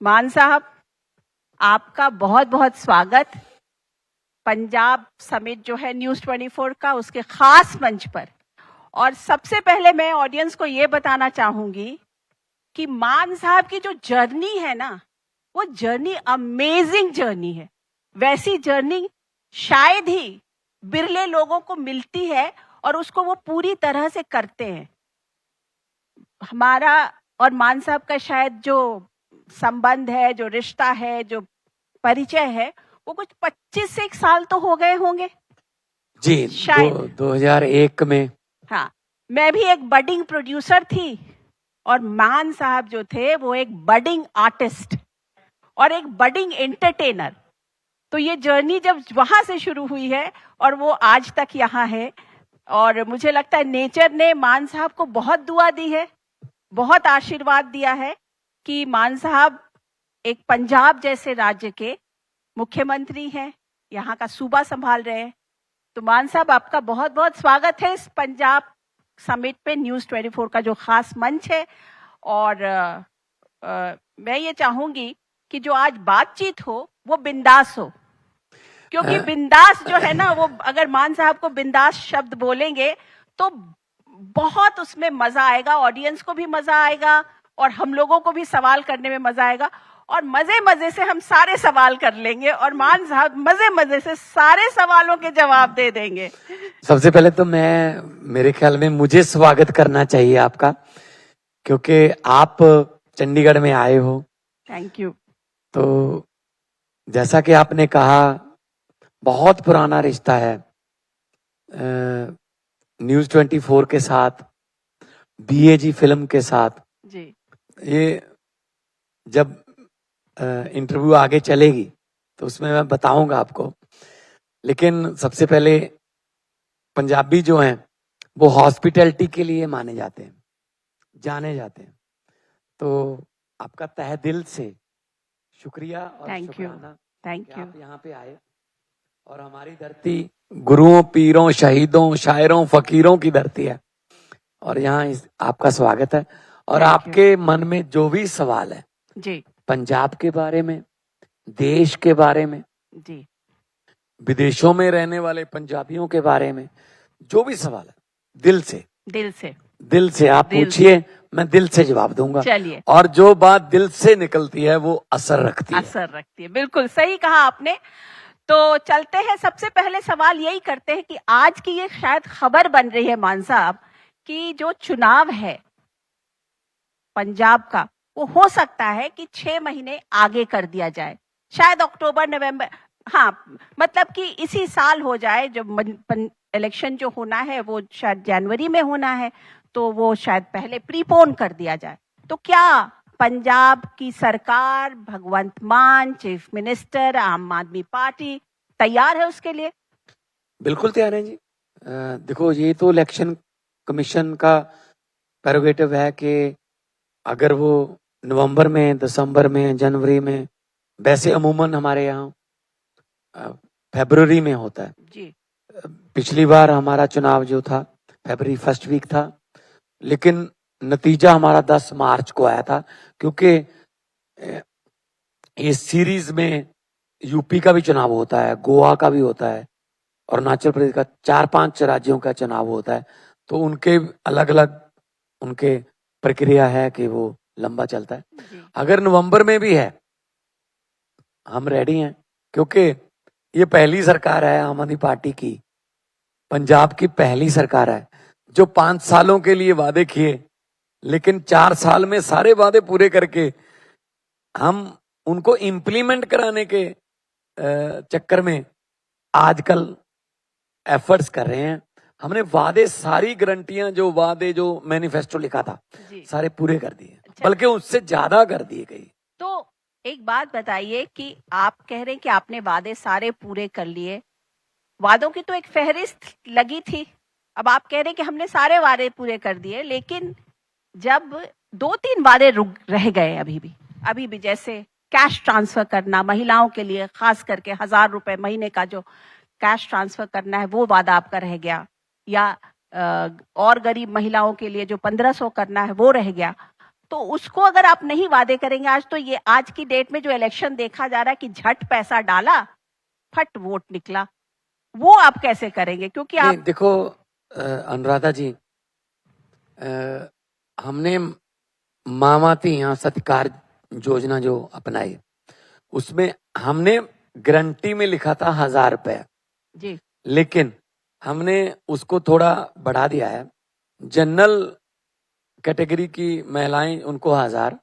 मान साहब, आपका बहुत बहुत स्वागत पंजाब समिट जो है न्यूज़ 24 का, उसके खास मंच पर। और सबसे पहले मैं ऑडियंस को ये बताना चाहूंगी कि मान साहब की जो जर्नी है ना, वो जर्नी अमेजिंग जर्नी है। वैसी जर्नी शायद ही बिरले लोगों को मिलती है और उसको वो पूरी तरह से करते हैं। हमारा और मान साहब का शायद जो संबंध है, जो रिश्ता है, जो परिचय है, वो कुछ 25 एक साल तो हो गए होंगे जी, शायद। 2001 में। हाँ, मैं भी एक बडिंग प्रोड्यूसर थी और मान साहब जो थे वो एक बडिंग आर्टिस्ट और एक बडिंग एंटरटेनर। तो ये जर्नी जब वहां से शुरू हुई है और वो आज तक यहाँ है, और मुझे लगता है नेचर ने मान साहब को बहुत दुआ दी है, बहुत आशीर्वाद दिया है कि मान साहब एक पंजाब जैसे राज्य के मुख्यमंत्री हैं, यहाँ का सूबा संभाल रहे हैं। तो मान साहब, आपका बहुत बहुत स्वागत है इस पंजाब समिट पे, न्यूज़ 24 का जो खास मंच है। और मैं ये चाहूंगी कि जो आज बातचीत हो वो बिंदास हो, क्योंकि बिंदास जो है ना, वो अगर मान साहब को बिंदास शब्द बोलेंगे तो बहुत उसमें मजा आएगा, ऑडियंस को भी मजा आएगा और हम लोगों को भी सवाल करने में मजा आएगा। और मजे मजे से हम सारे सवाल कर लेंगे और मान साहब मजे मजे से सारे सवालों के जवाब दे देंगे। सबसे पहले तो मेरे ख्याल में मुझे स्वागत करना चाहिए आपका, क्योंकि आप चंडीगढ़ में आए हो। Thank you. तो जैसा कि आपने कहा, बहुत पुराना रिश्ता है न्यूज़ 24 के साथ, बीएजी फिल्म के साथ जी। ये जब इंटरव्यू आगे चलेगी तो उसमें मैं बताऊंगा आपको। लेकिन सबसे पहले पंजाबी जो हैं वो हॉस्पिटैलिटी के लिए माने जाते हैं, जाने जाते हैं। तो आपका तहे दिल से शुक्रिया और शुक्राना थैंक यू। आप यहाँ पे आए और हमारी धरती गुरुओं, पीरों, शहीदों, शायरों, फकीरों की धरती है और यहाँ आपका स्वागत है। और आपके मन में जो भी सवाल है जी, पंजाब के बारे में, देश के बारे में, जी, विदेशों में रहने वाले पंजाबियों के बारे में, जो भी सवाल है दिल से आप पूछिए, मैं दिल से जवाब दूंगा। चलिए। और जो बात दिल से निकलती है वो असर रखती है। बिल्कुल सही कहा आपने। तो चलते हैं, सबसे पहले सवाल यही करते हैं कि आज की ये शायद खबर बन रही है मान साहब कि जो चुनाव है पंजाब का, वो हो सकता है कि 6 महीने आगे कर दिया जाए, शायद अक्टूबर नवंबर, हाँ मतलब कि इसी साल हो जाए। जब इलेक्शन जो होना है वो शायद जनवरी में होना है, तो वो शायद पहले प्रीपोन कर दिया जाए। तो क्या पंजाब की सरकार, भगवंत मान, चीफ मिनिस्टर, आम आदमी पार्टी तैयार है उसके लिए? बिल्कुल तैयार है जी। देखो, ये तो इलेक्शन कमीशन का प्रेरोगेटिव है कि अगर वो नवंबर में, दिसंबर में, जनवरी में, वैसे अमूमन हमारे यहाँ फरवरी में होता है जी। पिछली बार हमारा चुनाव जो था फरवरी फर्स्ट वीक था, लेकिन नतीजा हमारा 10 मार्च को आया था, क्योंकि इस सीरीज में यूपी का भी चुनाव होता है, गोवा का भी होता है, अरुणाचल प्रदेश का, 4-5 राज्यों का चुनाव होता है। तो उनके अलग अलग उनके प्रक्रिया है कि वो लंबा चलता है। अगर नवंबर में भी है, हम रेडी हैं, क्योंकि ये पहली सरकार है आम आदमी पार्टी की, पंजाब की पहली सरकार है जो 5 सालों के लिए वादे किए, लेकिन 4 साल में सारे वादे पूरे करके हम उनको इम्प्लीमेंट कराने के चक्कर में आजकल एफर्ट्स कर रहे हैं। हमने वादे, सारी गारंटियां, जो वादे, जो मैनिफेस्टो लिखा था, सारे पूरे कर दिए, बल्कि उससे ज्यादा कर दिए गए। तो एक बात बताइए कि आप कह रहे हैं कि आपने वादे सारे पूरे कर लिए, वादों की तो एक फहरिस्त लगी थी, अब आप कह रहे हैं कि हमने सारे वादे पूरे कर दिए, लेकिन जब 2-3 वादे रुक रह गए अभी भी जैसे कैश ट्रांसफर करना महिलाओं के लिए, खास करके 1000 रुपए महीने का जो कैश ट्रांसफर करना है वो वादा आपका रह गया, या और गरीब महिलाओं के लिए जो 1500 करना है वो रह गया। तो उसको अगर आप नहीं वादे करेंगे, आज तो ये आज की डेट में जो इलेक्शन देखा जा रहा है कि झट पैसा डाला, फट वोट निकला, वो आप कैसे करेंगे? क्योंकि नहीं, आप देखो अनुराधा जी, हमने मामाती यहाँ सत्कार योजना जो अपनाई, उसमें हमने गारंटी में लिखा था 1000 रुपए, जी लेकिन हमने उसको थोड़ा बढ़ा दिया है। जनरल कैटेगरी की महिलाएं उनको 1000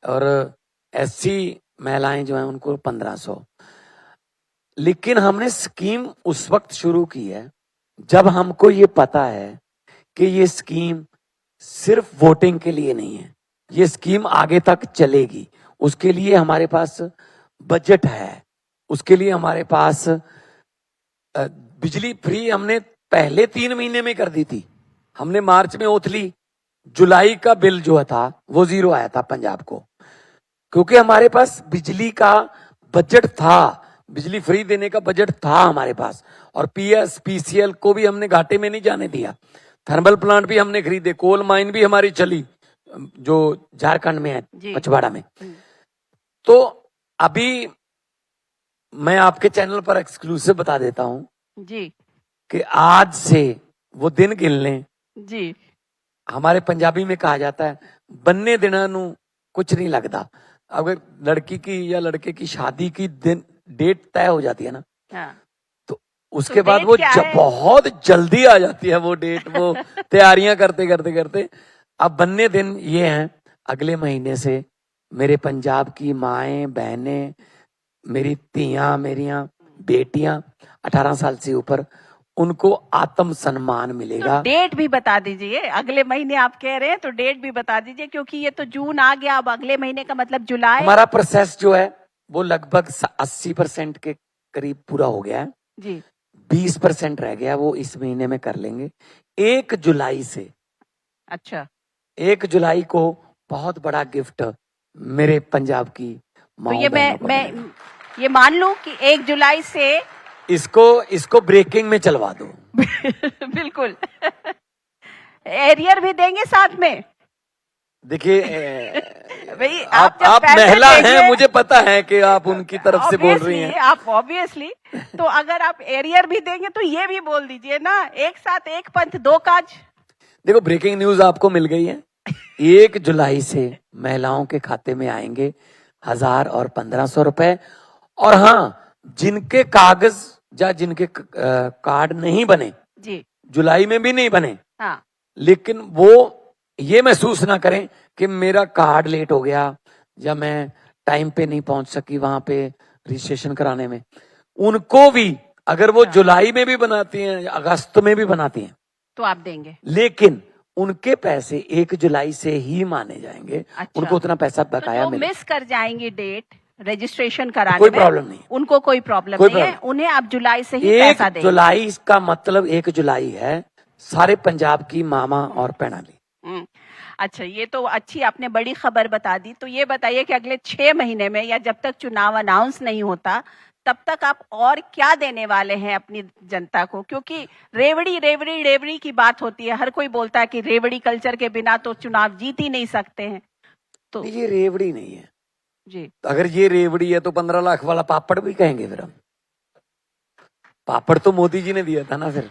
और एससी महिलाएं जो हैं उनको 1500। लेकिन हमने स्कीम उस वक्त शुरू की है जब हमको ये पता है कि ये स्कीम सिर्फ वोटिंग के लिए नहीं है, ये स्कीम आगे तक चलेगी। उसके लिए हमारे पास बजट है, उसके लिए हमारे पास बिजली फ्री हमने पहले 3 महीने में कर दी थी। हमने मार्च में ओथ ली, जुलाई का बिल जो था वो 0 आया था पंजाब को, क्योंकि हमारे पास बिजली का बजट था, बिजली फ्री देने का बजट था हमारे पास। और पीएस पीसीएल को भी हमने घाटे में नहीं जाने दिया। थर्मल प्लांट भी हमने खरीदे, कोल माइन भी हमारी चली जो झारखंड में है, पचवाड़ा में। तो अभी मैं आपके चैनल पर एक्सक्लूसिव बता देता हूं जी कि आज से वो दिन गिन लें। जी हमारे पंजाबी में कहा जाता है बन्ने दिना नू कुछ नहीं लगता। अगर लड़की की या लड़के की शादी की दिन डेट तय हो जाती है ना, हाँ, तो उसके तो बाद डेट वो क्या है? बहुत जल्दी आ जाती है वो डेट, वो तैयारियां करते करते करते। अब बन्ने दिन ये हैं, अगले महीने से मेरे पंजाब की माएं बहनें, मेरी तियां, मेरियां बेटियां 18 साल से ऊपर, उनको आत्म सम्मान तो मिलेगा। डेट भी बता दीजिए, अगले महीने आप कह रहे हैं तो डेट भी बता दीजिए, क्योंकि ये तो जून आ गया, अब अगले महीने का मतलब जुलाई। हमारा प्रोसेस जो है वो लगभग 80% के करीब पूरा हो गया है। जी 20% रह गया, वो इस महीने में कर लेंगे। 1 जुलाई से, अच्छा, 1 जुलाई को बहुत बड़ा गिफ्ट मेरे पंजाब की तो माओ ये बहनों को मैं मिलेगा। ये मान लूं कि 1 जुलाई से इसको ब्रेकिंग में चलवा दो। बिल्कुल एरियर भी देंगे साथ में। देखिए भाई आप जब पैसे महिला देंगे- हैं, मुझे पता है कि आप उनकी तरफ से बोल रही हैं। आप ऑब्वियसली, तो अगर आप एरियर भी देंगे तो ये भी बोल दीजिए ना, एक साथ एक पंथ दो काज। देखो ब्रेकिंग न्यूज आपको मिल गई है। 1 जुलाई से महिलाओं के खाते में आएंगे 1000 और 1500 रुपए। और हाँ, जिनके कागज या जिनके कार्ड नहीं बने, जी जुलाई में भी नहीं बने, हाँ, लेकिन वो ये महसूस ना करें कि मेरा कार्ड लेट हो गया या मैं टाइम पे नहीं पहुंच सकी वहां पे रजिस्ट्रेशन कराने में, उनको भी अगर वो जुलाई में भी बनाती हैं या अगस्त में भी बनाती हैं तो आप देंगे। लेकिन उनके पैसे 1 जुलाई से ही माने जाएंगे। अच्छा। उनको उतना पैसा तो बकाया जो मिले। मिस कर जाएंगे डेट रजिस्ट्रेशन कराने कोई में, प्रॉब्लम नहीं, उनको कोई प्रॉब्लम कोई नहीं है, प्रॉब्लम। उन्हें आप जुलाई से ही 1 पैसा देंगे। जुलाई का मतलब 1 जुलाई है सारे पंजाब की मामा और पैणाली। अच्छा, ये तो अच्छी आपने बड़ी खबर बता दी। तो ये बताइए कि अगले 6 महीने में या जब तक चुनाव अनाउंस नहीं होता तब तक आप और क्या देने वाले हैं अपनी जनता को? क्योंकि रेवड़ी रेवड़ी रेवड़ी की बात होती है, हर कोई बोलता है कि रेवड़ी कल्चर के बिना तो चुनाव जीत ही नहीं सकते हैं। तो ये रेवड़ी नहीं है जी, अगर ये रेवड़ी है तो 15 लाख वाला पापड़ भी कहेंगे फिर हम। पापड़ तो मोदी जी ने दिया था ना। फिर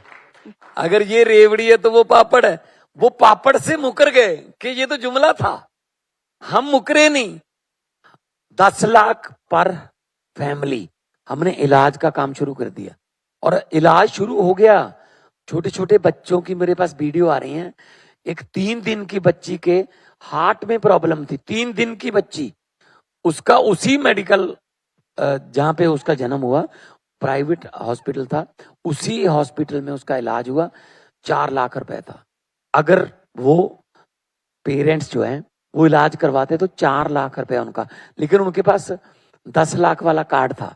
अगर ये रेवड़ी है तो वो पापड़ है। वो पापड़ से मुकर गए कि ये तो जुमला था, हम मुकरे नहीं। 10 लाख पर फैमिली हमने इलाज का काम शुरू कर दिया और इलाज शुरू हो गया। छोटे छोटे बच्चों की मेरे पास वीडियो आ रही हैं। एक 3 दिन की बच्ची के हार्ट में प्रॉब्लम थी, 3 दिन की बच्ची, उसका उसी मेडिकल जहां पे उसका जन्म हुआ, प्राइवेट हॉस्पिटल था, उसी हॉस्पिटल में उसका इलाज हुआ। 4 लाख रुपए था। अगर वो पेरेंट्स जो हैं वो इलाज करवाते तो 4 लाख रुपए उनका, लेकिन उनके पास 10 लाख वाला कार्ड था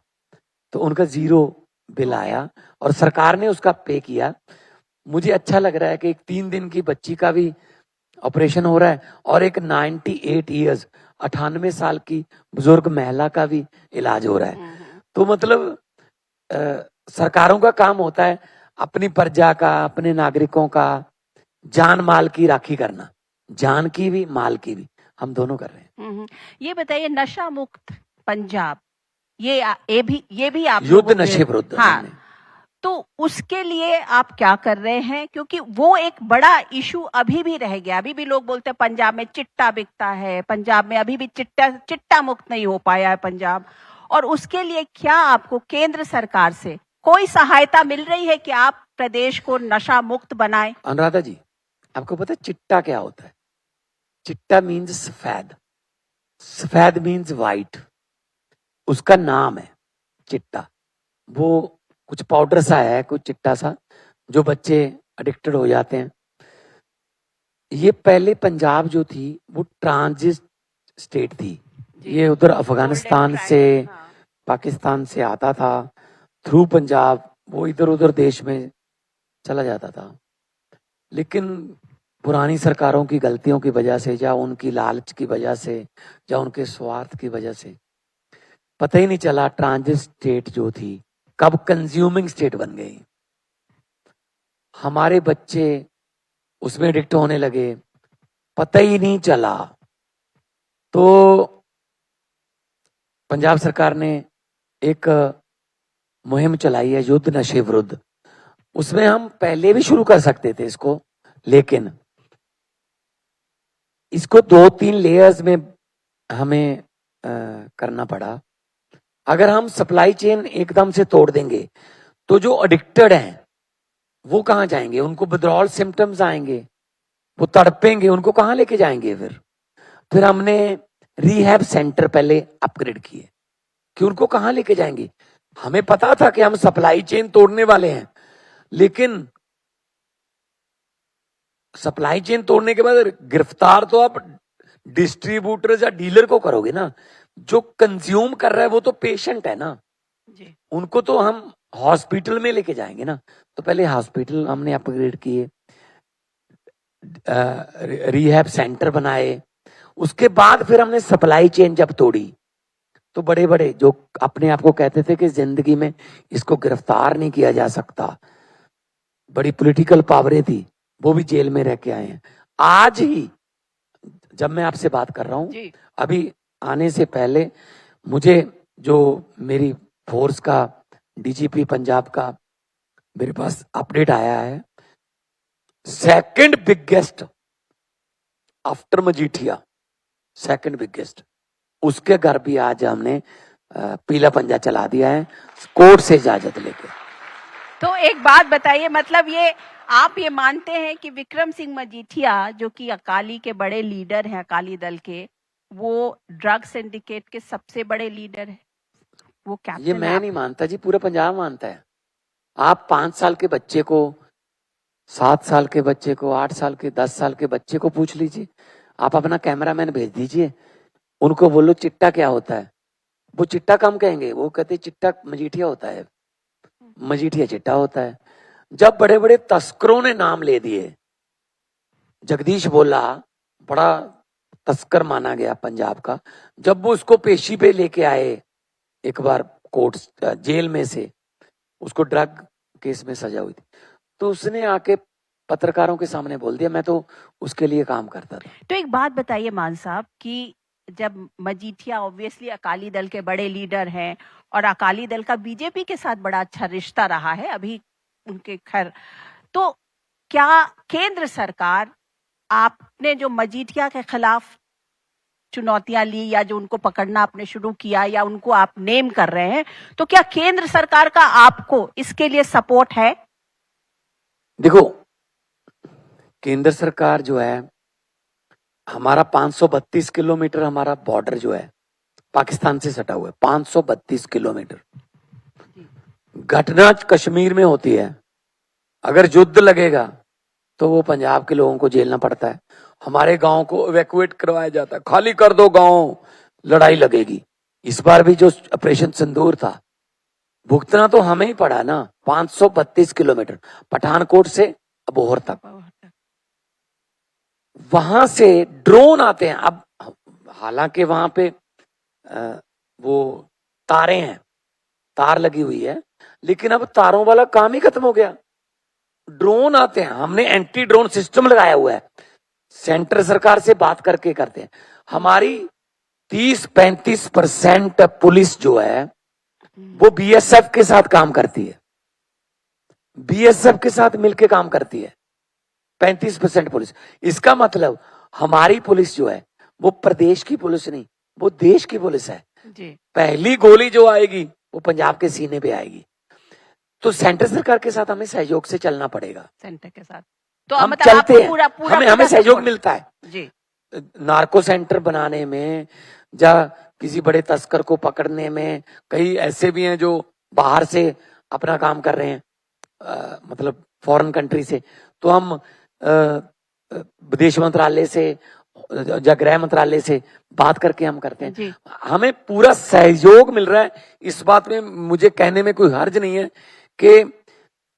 तो उनका 0 बिल आया और सरकार ने उसका पे किया। मुझे अच्छा लग रहा है कि एक 3 दिन की बच्ची का भी ऑपरेशन हो रहा है और एक 98 ईयर्स 98 साल की बुजुर्ग महिला का भी इलाज हो रहा है। तो मतलब सरकारों का काम होता है अपनी प्रजा का, अपने नागरिकों का जान माल की राखी करना, जान की भी माल की भी। हम दोनों कर रहे हैं। ये बताइए, नशा मुक्त पंजाब, ये भी आप युद्ध लोगों के- नशे विरुद्ध हाँ, हमने। तो उसके लिए आप क्या कर रहे हैं? क्योंकि वो एक बड़ा इशू अभी भी रह गया। अभी भी लोग बोलते हैं पंजाब में चिट्टा बिकता है, पंजाब में अभी भी चिट्टा मुक्त नहीं हो पाया है पंजाब। और उसके लिए क्या आपको केंद्र सरकार से कोई सहायता मिल रही है कि आप प्रदेश को नशा मुक्त बनाएं? अनुराधा जी, आपको पता है चिट्टा क्या होता है? चिट्टा मीन्स सफेद, सफेद मीन्स वाइट, उसका नाम है चिट्टा। वो कुछ पाउडर सा है, कुछ चिट्टा सा, जो बच्चे एडिक्टेड हो जाते हैं। ये पहले पंजाब जो थी वो ट्रांजिट स्टेट थी, ये उधर अफगानिस्तान से, पाकिस्तान से आता था थ्रू पंजाब, वो इधर उधर देश में चला जाता था। लेकिन पुरानी सरकारों की गलतियों की वजह से, या उनकी लालच की वजह से, या उनके स्वार्थ की वजह से पता ही नहीं चला ट्रांजिट स्टेट जो थी कब कंज्यूमिंग स्टेट बन गई। हमारे बच्चे उसमें एडिक्ट होने लगे, पता ही नहीं चला। तो पंजाब सरकार ने एक मुहिम चलाई है युद्ध नशे विरुद्ध। उसमें हम पहले भी शुरू कर सकते थे इसको, लेकिन इसको 2-3 लेयर्स में हमें करना पड़ा। अगर हम सप्लाई चेन एकदम से तोड़ देंगे तो जो एडिक्टेड हैं वो कहाँ जाएंगे? उनको विड्रॉल सिम्टम्स आएंगे, वो तड़पेंगे, उनको कहाँ लेके जाएंगे? फिर हमने रिहैब सेंटर पहले अपग्रेड किए कि उनको कहाँ लेके जाएंगे। हमें पता था कि हम सप्लाई चेन तोड़ने वाले हैं, लेकिन सप्लाई चेन तोड़ने के बाद गिरफ्तार तो आप डिस्ट्रीब्यूटर या डीलर को करोगे ना, जो कंज्यूम कर रहा है वो तो पेशेंट है ना जी। उनको तो हम हॉस्पिटल में लेके जाएंगे ना। तो पहले हॉस्पिटल हमने अपग्रेड किए, रिहैब सेंटर बनाए, उसके बाद फिर हमने सप्लाई चेन जब तोड़ी तो बड़े बड़े जो अपने आप को कहते थे कि जिंदगी में इसको गिरफ्तार नहीं किया जा सकता, बड़ी पॉलिटिकल पावरें थी, वो भी जेल में रह के आए हैं। आज ही जब मैं आपसे बात कर रहा हूं, अभी आने से पहले मुझे जो मेरी फोर्स का डीजीपी पंजाब का मेरे पास अपडेट आया है, second biggest after Majithia, second biggest, उसके घर भी आज हमने पीला पंजा चला दिया है कोर्ट से इजाजत लेके। तो एक बात बताइए, मतलब ये आप ये मानते हैं कि विक्रम सिंह मजीठिया जो कि अकाली के बड़े लीडर हैं, अकाली दल के, वो ड्रग सिंडिकेट के सबसे बड़े लीडर है? वो कैप्टन ये मैं नहीं मानता जी, पूरा पंजाब मानता है। आप 5 साल के बच्चे को, 7 साल के बच्चे को, 8 साल के, 10 साल के बच्चे को पूछ लीजिए। आप अपना कैमरामैन भेज दीजिए, उनको बोलो चिट्टा क्या होता है, वो चिट्टा कम कहेंगे, वो कहते चिट्टा मजीठिया होता है, मजीठिया चिट्टा होता है। जब बड़े बड़े तस्करों ने नाम ले दिए, जगदीश बोला बड़ा तस्कर माना गया पंजाब का, जब वो उसको पेशी पे लेके आए एक बार कोर्ट जेल में से, उसको ड्रग केस में सजा हुई थी, तो उसने आके पत्रकारों के सामने बोल दिया मैं तो उसके लिए काम करता था। तो एक बात बताइए मान साहब कि जब मजीठिया ऑब्वियसली अकाली दल के बड़े लीडर हैं और अकाली दल का बीजेपी के साथ बड़ा अच्छा रिश्ता रहा है अभी उनके, खैर, तो क्या केंद्र सरकार, आपने जो मजीठिया के खिलाफ चुनौतियां ली या जो उनको पकड़ना आपने शुरू किया या उनको आप नेम कर रहे हैं, तो क्या केंद्र सरकार का आपको इसके लिए सपोर्ट है? देखो, केंद्र सरकार जो है, हमारा 532 किलोमीटर हमारा बॉर्डर जो है पाकिस्तान से सटा हुआ है, 532 किलोमीटर। घटना कश्मीर में होती है, अगर युद्ध लगेगा तो वो पंजाब के लोगों को झेलना पड़ता है, हमारे गांव को इवैक्यूएट करवाया जाता है, खाली कर दो गांव, लड़ाई लगेगी। इस बार भी जो ऑपरेशन सिंदूर था, भुगतना तो हमें ही पड़ा ना, 532 किलोमीटर पठानकोट से अबोहर तक। वहां से ड्रोन आते हैं, अब हालांकि वहां पे वो तारे हैं, तार लगी हुई है, लेकिन अब तारों वाला काम ही खत्म हो गया, ड्रोन आते हैं। हमने एंटी ड्रोन सिस्टम लगाया हुआ है, सेंटर सरकार से बात करके करते हैं। हमारी 30-35% पुलिस जो है वो बीएसएफ के साथ काम करती है, बीएसएफ के साथ मिलकर काम करती है। 35% पुलिस। इसका मतलब हमारी पुलिस जो है वो प्रदेश की पुलिस नहीं, वो देश की पुलिस है जी। पहली गोली जो आएगी वो पंजाब के सीने पे आएगी। तो सेंटर सरकार के साथ हमें सहयोग से चलना पड़ेगा, सेंटर के साथ। तो हम मतलब चलते आपको हैं, पूरा हमें सहयोग मिलता है जी। नार्को सेंटर बनाने में, या किसी बड़े तस्कर को पकड़ने में। कई ऐसे भी हैं जो बाहर से अपना काम कर रहे हैं, मतलब फॉरेन कंट्री से। तो हम विदेश मंत्रालय से या गृह मंत्रालय से बात करके हम करते हैं। हमें पूरा सहयोग मिल रहा है। इस बात में मुझे कहने में कोई हर्ज नहीं है कि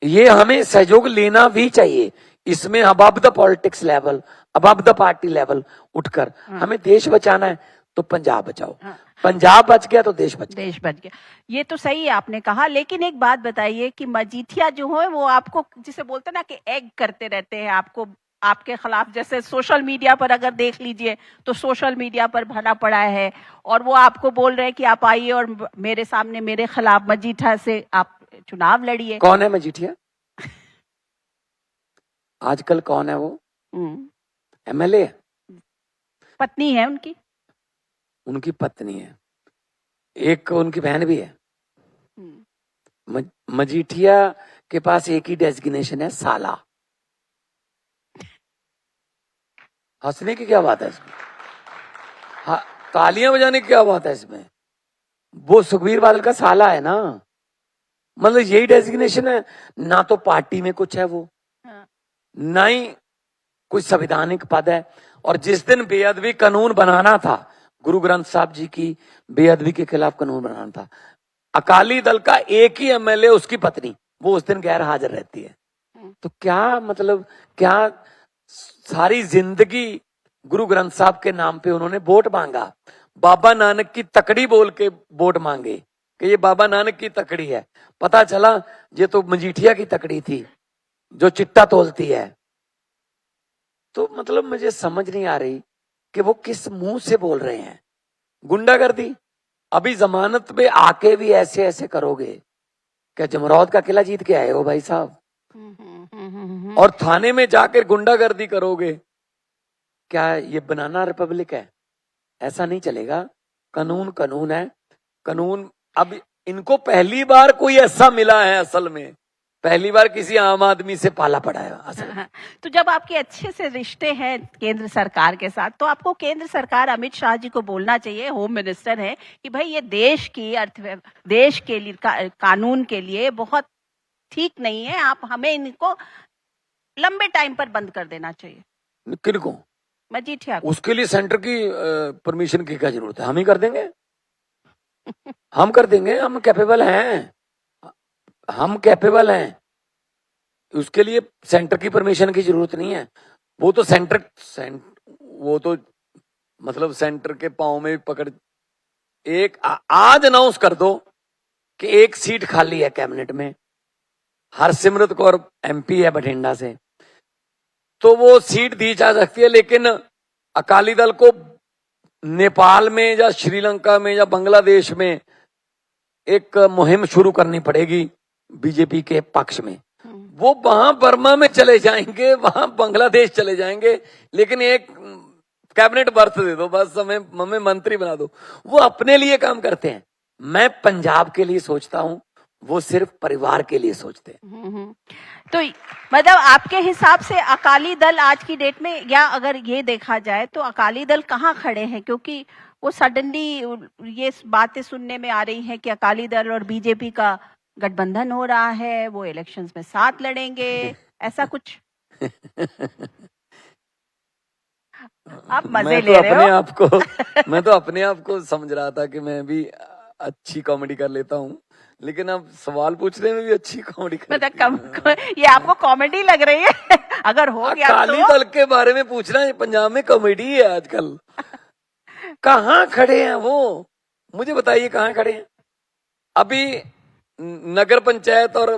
ये हमें सहयोग लेना भी चाहिए। इसमें above the politics level, above the party level उठकर हमें देश बचाना है तो पंजाब बचाओ। पंजाब बच गया तो देश बच गया। देश बच गया, ये तो सही आपने कहा। लेकिन एक बात बताइए कि मजीठिया जो है वो आपको, जिसे बोलते ना कि एग करते रहते हैं आपको, आपके खिलाफ, जैसे सोशल मीडिया पर अगर देख लीजिए तो सोशल मीडिया पर भरा पड़ा है, और वो आपको बोल रहे हैं कि आप आइए और मेरे सामने मेरे खिलाफ मजीठा से आप चुनाव लड़िए। कौन है मजीठिया? आजकल कौन है वो? एमएलए? पत्नी है उनकी। उनकी पत्नी है, एक उनकी बहन भी है। मजीठिया के पास एक ही डेजिग्नेशन है, साला। हंसने की क्या बात है इसमें? हाँ, तालियां बजाने की क्या बात है इसमें? वो सुखबीर बादल का साला है ना, मतलब यही डेजिग्नेशन है। ना तो पार्टी में कुछ है वो, ना ही कोई संवैधानिक पद है। और जिस दिन बेअदबी कानून बनाना था, गुरु ग्रंथ साहब जी की बेअदबी के खिलाफ कानून बनाना था, अकाली दल का एक ही एमएलए, उसकी पत्नी, वो उस दिन गैर हाजिर रहती है। तो क्या मतलब, क्या सारी जिंदगी गुरु ग्रंथ साहब के नाम पे उन्होंने वोट मांगा, बाबा नानक की तकड़ी बोल के वोट मांगे कि ये बाबा नानक की तकड़ी है। पता चला ये तो मजीठिया की तकड़ी थी जो चिट्टा तोलती है। तो मतलब मुझे समझ नहीं आ रही कि वो किस मुंह से बोल रहे हैं। गुंडागर्दी, अभी जमानत पे आके भी ऐसे ऐसे करोगे? क्या जमरौद का किला जीत के आए हो भाई साहब? और थाने में जाकर गुंडागर्दी करोगे? क्या ये बनाना रिपब्लिक है? ऐसा नहीं चलेगा। कानून कानून है। कानून, अब इनको पहली बार कोई ऐसा मिला है, असल में पहली बार किसी आम आदमी से पाला पड़ा है असल में। तो जब आपके अच्छे से रिश्ते हैं केंद्र सरकार के साथ, तो आपको केंद्र सरकार अमित शाह जी को बोलना चाहिए, होम मिनिस्टर है, कि भाई ये देश की देश के लिए कानून के लिए बहुत ठीक नहीं है, आप हमें इनको लंबे टाइम पर बंद कर देना चाहिए। किनको? मजीठिया को। उसके लिए सेंटर की परमिशन की क्या जरूरत है? हम ही कर देंगे। हम कर देंगे, हम कैपेबल हैं, हम कैपेबल हैं। उसके लिए सेंटर की परमिशन की जरूरत नहीं है। वो तो वो तो मतलब सेंटर के पांव में पकड़, एक आज अनाउंस कर दो कि एक सीट खाली है कैबिनेट में, हरसिमरत कौर एमपी है बठिंडा से, तो वो सीट दी जा सकती है। लेकिन अकाली दल को नेपाल में या श्रीलंका में या बांग्लादेश में एक मुहिम शुरू करनी पड़ेगी बीजेपी के पक्ष में। वो वहां बर्मा में चले जाएंगे, वहां बांग्लादेश चले जाएंगे, लेकिन एक कैबिनेट बर्थ दे दो बस, हमें मंत्री बना दो। वो अपने लिए काम करते हैं। मैं पंजाब के लिए सोचता हूं, वो सिर्फ परिवार के लिए सोचते हैं। तो मतलब आपके हिसाब से अकाली दल आज की डेट में, या अगर ये देखा जाए तो अकाली दल कहाँ खड़े हैं? क्योंकि वो सडनली ये बातें सुनने में आ रही हैं कि अकाली दल और बीजेपी का गठबंधन हो रहा है, वो इलेक्शंस में साथ लड़ेंगे, ऐसा कुछ। आप मजे ले रहे हो। मैं तो अपने आप को समझ रहा था कि मैं भी अच्छी कॉमेडी कर लेता हूँ, लेकिन अब सवाल पूछने में भी अच्छी कॉमेडी मतलब ये आपको कॉमेडी लग रही है? अगर हो गया अकाली दल के बारे में पूछना है, पंजाब में कॉमेडी है आजकल। कहाँ खड़े हैं वो, मुझे बताइए कहाँ खड़े हैं? अभी नगर पंचायत और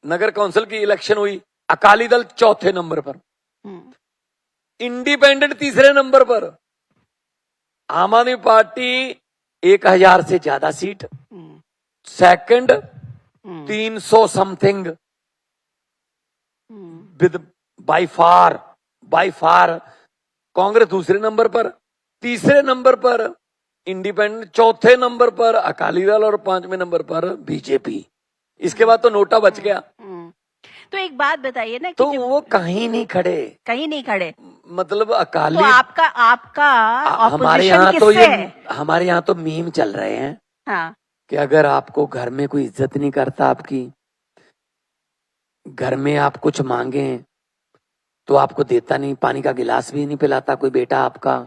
नगर काउंसिल की इलेक्शन हुई, अकाली दल चौथे नंबर पर, इंडिपेंडेंट तीसरे नंबर पर, आम आदमी पार्टी 1000 से ज्यादा seat, second 300 something with by far Congress दूसरे नंबर पर, तीसरे नंबर पर इंडिपेंडेंट, चौथे नंबर पर अकाली दल और 5वें नंबर पर बीजेपी। इसके बाद तो नोटा बच गया। तो एक बात बताइए ना कि तो वो कहीं नहीं खड़े, मतलब अकाली। तो आपका हमारे यहाँ तो हमारे यहाँ तो मीम चल रहे हैं। हाँ। कि अगर आपको घर में कोई इज्जत नहीं करता, आपकी घर में आप कुछ मांगे तो आपको देता नहीं, पानी का गिलास भी नहीं पिलाता कोई बेटा आपका,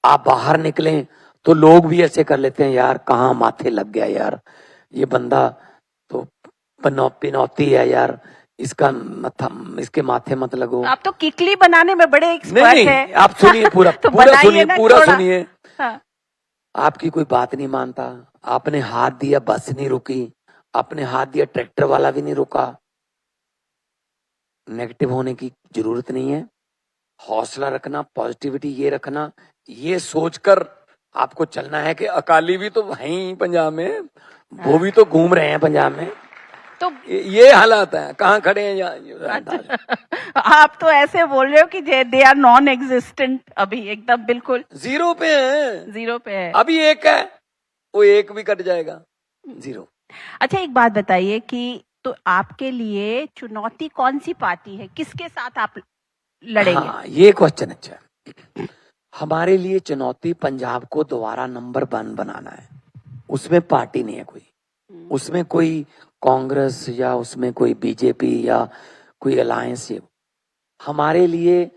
आप बाहर निकले तो लोग भी ऐसे कर लेते हैं, यार कहाँ माथे लग गया यार, ये बंदा तो पिनौती है यार, इसके माथे मत लगो। आप तो किकली बनाने में बड़े एक्सपर्ट हैं। आप सुनिए पूरा तो पूरा सुनिए। हाँ। आपकी कोई बात नहीं मानता, आपने हाथ दिया बस नहीं रुकी, आपने हाथ दिया ट्रैक्टर वाला भी नहीं रुका। नेगेटिव होने की जरूरत नहीं है, हौसला रखना, पॉजिटिविटी ये रखना, ये सोचकर आपको चलना है कि अकाली भी तो वहीं पंजाब में, वो भी तो घूम रहे हैं पंजाब में। तो ये हालात है, कहाँ खड़े हैं आप तो ऐसे बोल रहे हो कि दे आर नॉन एग्जिस्टेंट, अभी एकदम बिल्कुल जीरो पे है। अभी एक है, वो एक भी कट जाएगा, जीरो। अच्छा एक बात बताइए कि तो आपके लिए चुनौती कौन सी पार्टी है, किसके साथ आप लड़ेंगे? हाँ, ये क्वेश्चन अच्छा है। हमारे लिए चुनौती पंजाब को दोबारा नंबर 1 बनाना है। उसमें पार्टी नहीं है कोई, उसमें कोई कांग्रेस या उसमें कोई बीजेपी या कोई अलायंस। हमारे लिए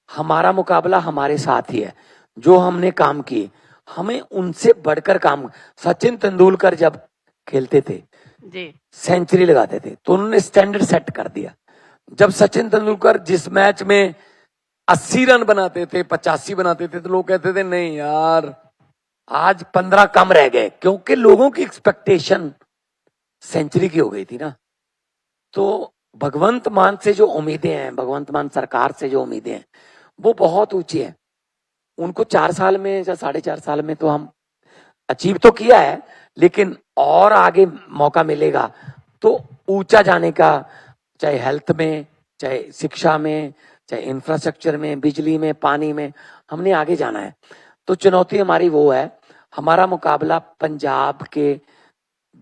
हमारा मुकाबला हमारे साथ ही है, जो हमने काम किए हमें उनसे बढ़कर काम। सचिन तेंदुलकर जब खेलते थे जी, सेंचुरी लगाते थे, तो उन्होंने स्टैंडर्ड सेट कर दिया। जब सचिन तेंदुलकर जिस मैच में 80 रन बनाते थे, 85 बनाते थे, तो लोग कहते थे नहीं यार आज 15 कम रह गए, क्योंकि लोगों की एक्सपेक्टेशन सेंचुरी की हो गई थी ना। तो भगवंत मान से जो उम्मीदें हैं, भगवंत मान सरकार से जो उम्मीदें हैं, वो बहुत ऊंची है। उनको 4 साल में या 4.5 साल में तो हम अचीव तो किया है, लेकिन और आगे मौका मिलेगा तो ऊंचा जाने का, चाहे हेल्थ में, चाहे शिक्षा में, चाहे इंफ्रास्ट्रक्चर में, बिजली में, पानी में, हमने आगे जाना है। तो चुनौती हमारी वो है, हमारा मुकाबला पंजाब के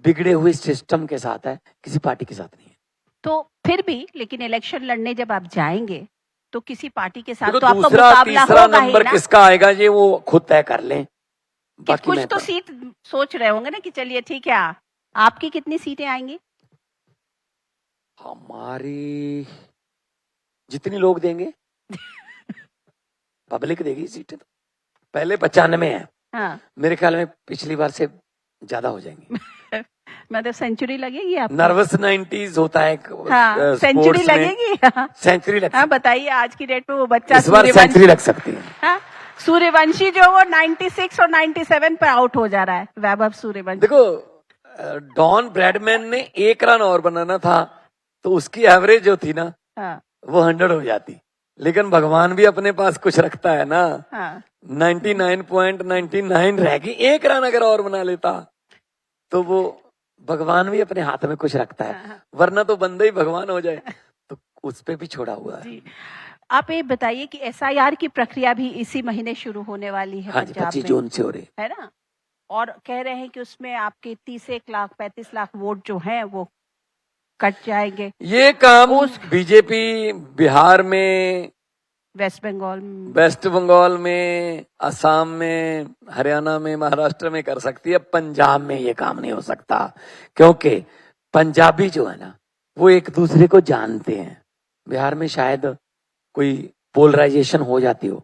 बिगड़े हुए सिस्टम के साथ है, किसी पार्टी के साथ नहीं है। तो फिर भी लेकिन इलेक्शन लड़ने जब आप जाएंगे तो किसी पार्टी के साथ तो आपका मुकाबला तीसरा होगा नंबर ही ना? किसका आएगा ये वो खुद तय कर लें। कुछ तो सीट सोच रहे होंगे ना कि चलिए ठीक है, आपकी कितनी सीटें आएंगी? हमारी जितनी लोग देंगे पब्लिक देगी सीटें। तो पहले 95 है। हाँ। मेरे ख्याल में पिछली बार से ज्यादा हो जाएंगी। मतलब सेंचुरी लगेगी आपको? नर्वस 90s होता है। हाँ, सेंचुरी लगेगी। सेंचुरी लग, हाँ बताइए, आज की डेट में वो बच्चा इस बार सेंचुरी लग सकती है। हाँ, सूर्यवंशी जो वो 96 और 97 पर आउट हो जा रहा है, वैभव सूर्यवंशी। देखो डॉन ब्रैडमैन ने 1 रन और बनाना था, तो उसकी एवरेज जो थी ना, हाँ, वो 100 हो जाती। लेकिन भगवान भी अपने पास कुछ रखता है ना। हाँ। 99.99 रह गई, 1 रन अगर और बना लेता तो वो भगवान भी अपने हाथ में कुछ रखता है। हाँ। वरना तो बंदा ही भगवान हो जाए, तो उस पे भी छोड़ा हुआ है। जी। आप ये बताइए कि SIR की प्रक्रिया भी इसी महीने शुरू होने वाली है। हाँ, पंजाब 25 में जून से हो रही है ना, और कह रहे हैं कि उसमें आपके 30 लाख 35 लाख वोट जो हैं वो कट जाएंगे। ये काम बीजेपी बिहार में, वेस्ट बंगाल में, असम में, हरियाणा में, महाराष्ट्र में कर सकती है। पंजाब में ये काम नहीं हो सकता, क्योंकि पंजाबी जो है ना वो एक दूसरे को जानते हैं। बिहार में शायद कोई पोलराइजेशन हो जाती हो।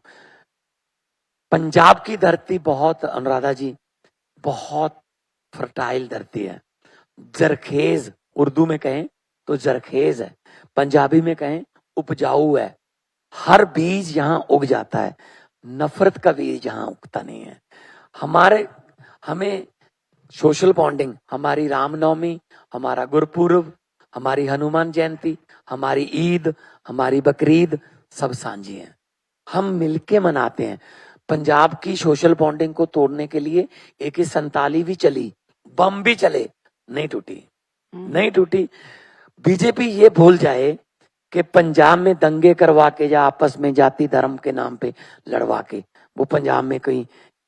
पंजाब की धरती बहुत, अनुराधा जी, बहुत फर्टाइल धरती है। जरखेज, उर्दू में कहें तो जरखेज है, पंजाबी में कहें उपजाऊ है। हर बीज यहाँ उग जाता है, नफरत का बीज यहाँ उगता नहीं है। हमें सोशल बॉन्डिंग, हमारी रामनवमी, हमारा गुरपुरब, हमारी हनुमान जयंती, हमारी ईद, हमारी बकरीद सब सांझी हैं। हम मिलके मनाते हैं। पंजाब की सोशल बॉन्डिंग को तोड़ने के लिए AK-47 भी चली, बम भी चले, नहीं टूटी, नहीं टूटी। बीजेपी ये भूल जाए कि पंजाब में दंगे करवा के या आपस में जाति धर्म के नाम पे लड़वा के वो पंजाब में कहीं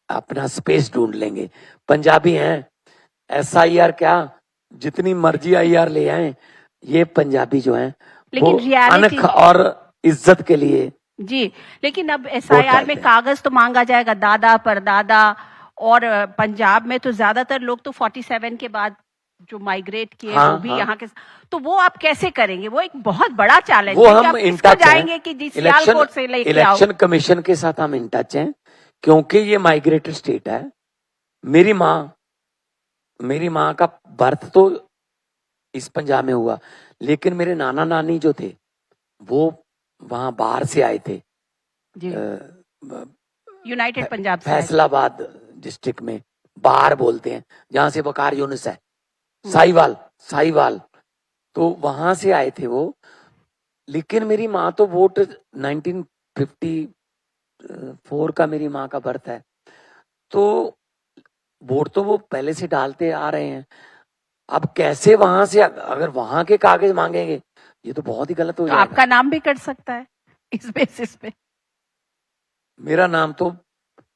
अपना स्पेस ढूंढ लेंगे। पंजाबी हैं, SIR क्या, जितनी मर्जी IR ले आए, ये पंजाबी जो हैं लेकिन वो reality- अनख और इज्जत के लिए जी, लेकिन अब SIR में कागज तो मांगा जाएगा, दादा परदादा, और पंजाब में तो ज्यादातर लोग तो 47 के बाद जो माइग्रेट किए हाँ, वो भी हाँ। यहाँ के, तो वो आप कैसे करेंगे? वो एक बहुत बड़ा चैलेंज वो है कि हम आप इन किसको टच जाएंगे हैं। कि जी सियालकोट से लेके आओ। इलेक्शन कमीशन के साथ हम इन टच हैं, क्योंकि ये माइग्रेटेड स्टेट है। मेरी माँ का बर्थ तो इस पंजाब में हुआ, लेकिन मेरे नाना नानी जो थे वो वहां बाहर से आए थे, जी, यूनाइटेड पंजाब से। फैसलाबाद डिस्ट्रिक्ट में बाहर बोलते हैं, जहां से वकार यूनिस है, साहिवाल, तो वहां से आए थे वो। लेकिन मेरी माँ तो वोट 1954 का मेरी माँ का बर्थ है, तो वोट तो वो पहले से डालते आ रहे हैं। अब कैसे वहां से अगर वहां के कागज मांगेंगे, ये तो बहुत ही गलत हो तो जाएगा। आपका नाम भी कट सकता है इस बेसिस पे। मेरा नाम तो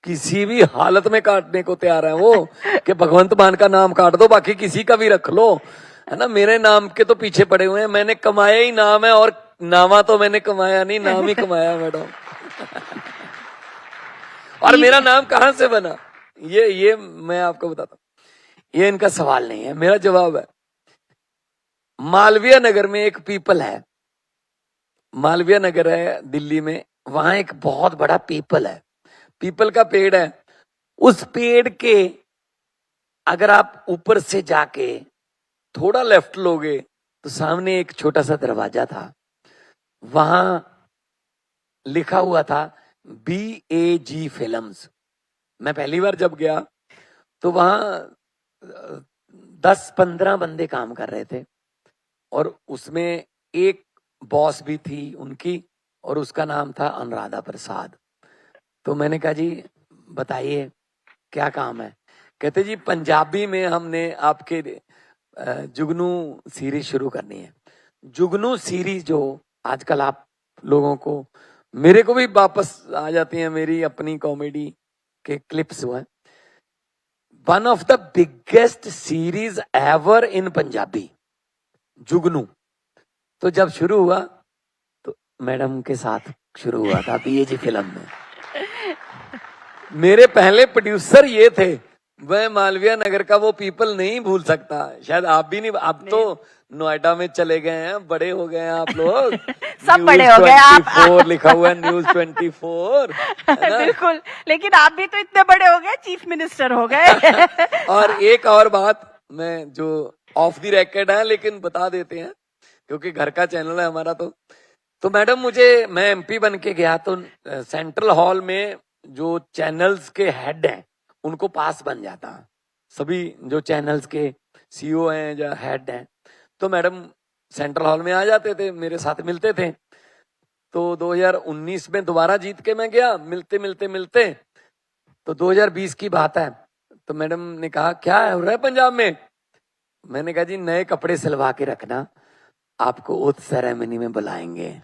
किसी भी हालत में काटने को तैयार है वो, कि भगवंत मान का नाम काट दो, बाकी किसी का भी रख लो, है ना। मेरे नाम के तो पीछे पड़े हुए हैं, मैंने कमाया ही नाम है, और नामा तो मैंने कमाया नहीं, नाम ही कमाया मैडम। और मेरा नाम कहां से बना, ये मैं आपको बताता हूं, ये इनका सवाल नहीं है, मेरा जवाब है। मालवीय नगर में एक पीपल है, मालवीय नगर है दिल्ली में, वहां एक बहुत बड़ा पीपल है, पीपल का पेड़ है। उस पेड़ के अगर आप ऊपर से जाके थोड़ा लेफ्ट लोगे तो सामने एक छोटा सा दरवाजा था, वहां लिखा हुआ था BAG फिल्म्स। मैं पहली बार जब गया तो वहां 10-15 बंदे काम कर रहे थे, और उसमें एक बॉस भी थी उनकी, और उसका नाम था अनुराधा प्रसाद। तो मैंने कहा जी बताइए क्या काम है? कहते जी पंजाबी में हमने आपके जुगनू सीरीज शुरू करनी है। जुगनू सीरीज जो आजकल आप लोगों को, मेरे को भी वापस आ जाती है मेरी अपनी कॉमेडी के क्लिप्स हुए, one of the biggest series ever in Punjabi, जुगनू। तो जब शुरू हुआ तो मैडम के साथ शुरू हुआ था BAG फिल्म में। मेरे पहले प्रोड्यूसर ये थे, वह मालवीय नगर का वो पीपल नहीं भूल सकता, शायद आप भी नहीं। अब तो नोएडा में चले गए हैं, बड़े हो गए हैं आप लोग। सब बड़े हो गए आप। 24 लिखा हुआ है, न्यूज़ 24 बिल्कुल, लेकिन आप भी तो इतने बड़े हो गए, चीफ मिनिस्टर हो गए। और एक और बात मैं जो ऑफ द रिकॉर्ड है लेकिन बता देते हैं, क्योंकि घर का चैनल है हमारा। तो मैडम मैं MP बन के गया, तो सेंट्रल हॉल में जो चैनल्स के हेड हैं उनको पास बन जाता, सभी जो चैनल्स के CEO हैं या हेड हैं, तो मैडम सेंट्रल हॉल में आ जाते थे, मेरे साथ मिलते थे। तो 2019 में दोबारा जीत के मैं गया, मिलते तो 2020 की बात है। तो मैडम ने कहा क्या हो रहा है पंजाब में? मैंने कहा जी नए कपड़े सिलवा के रखना, आपको ओथ सेरेमनी में बुलाएंगे।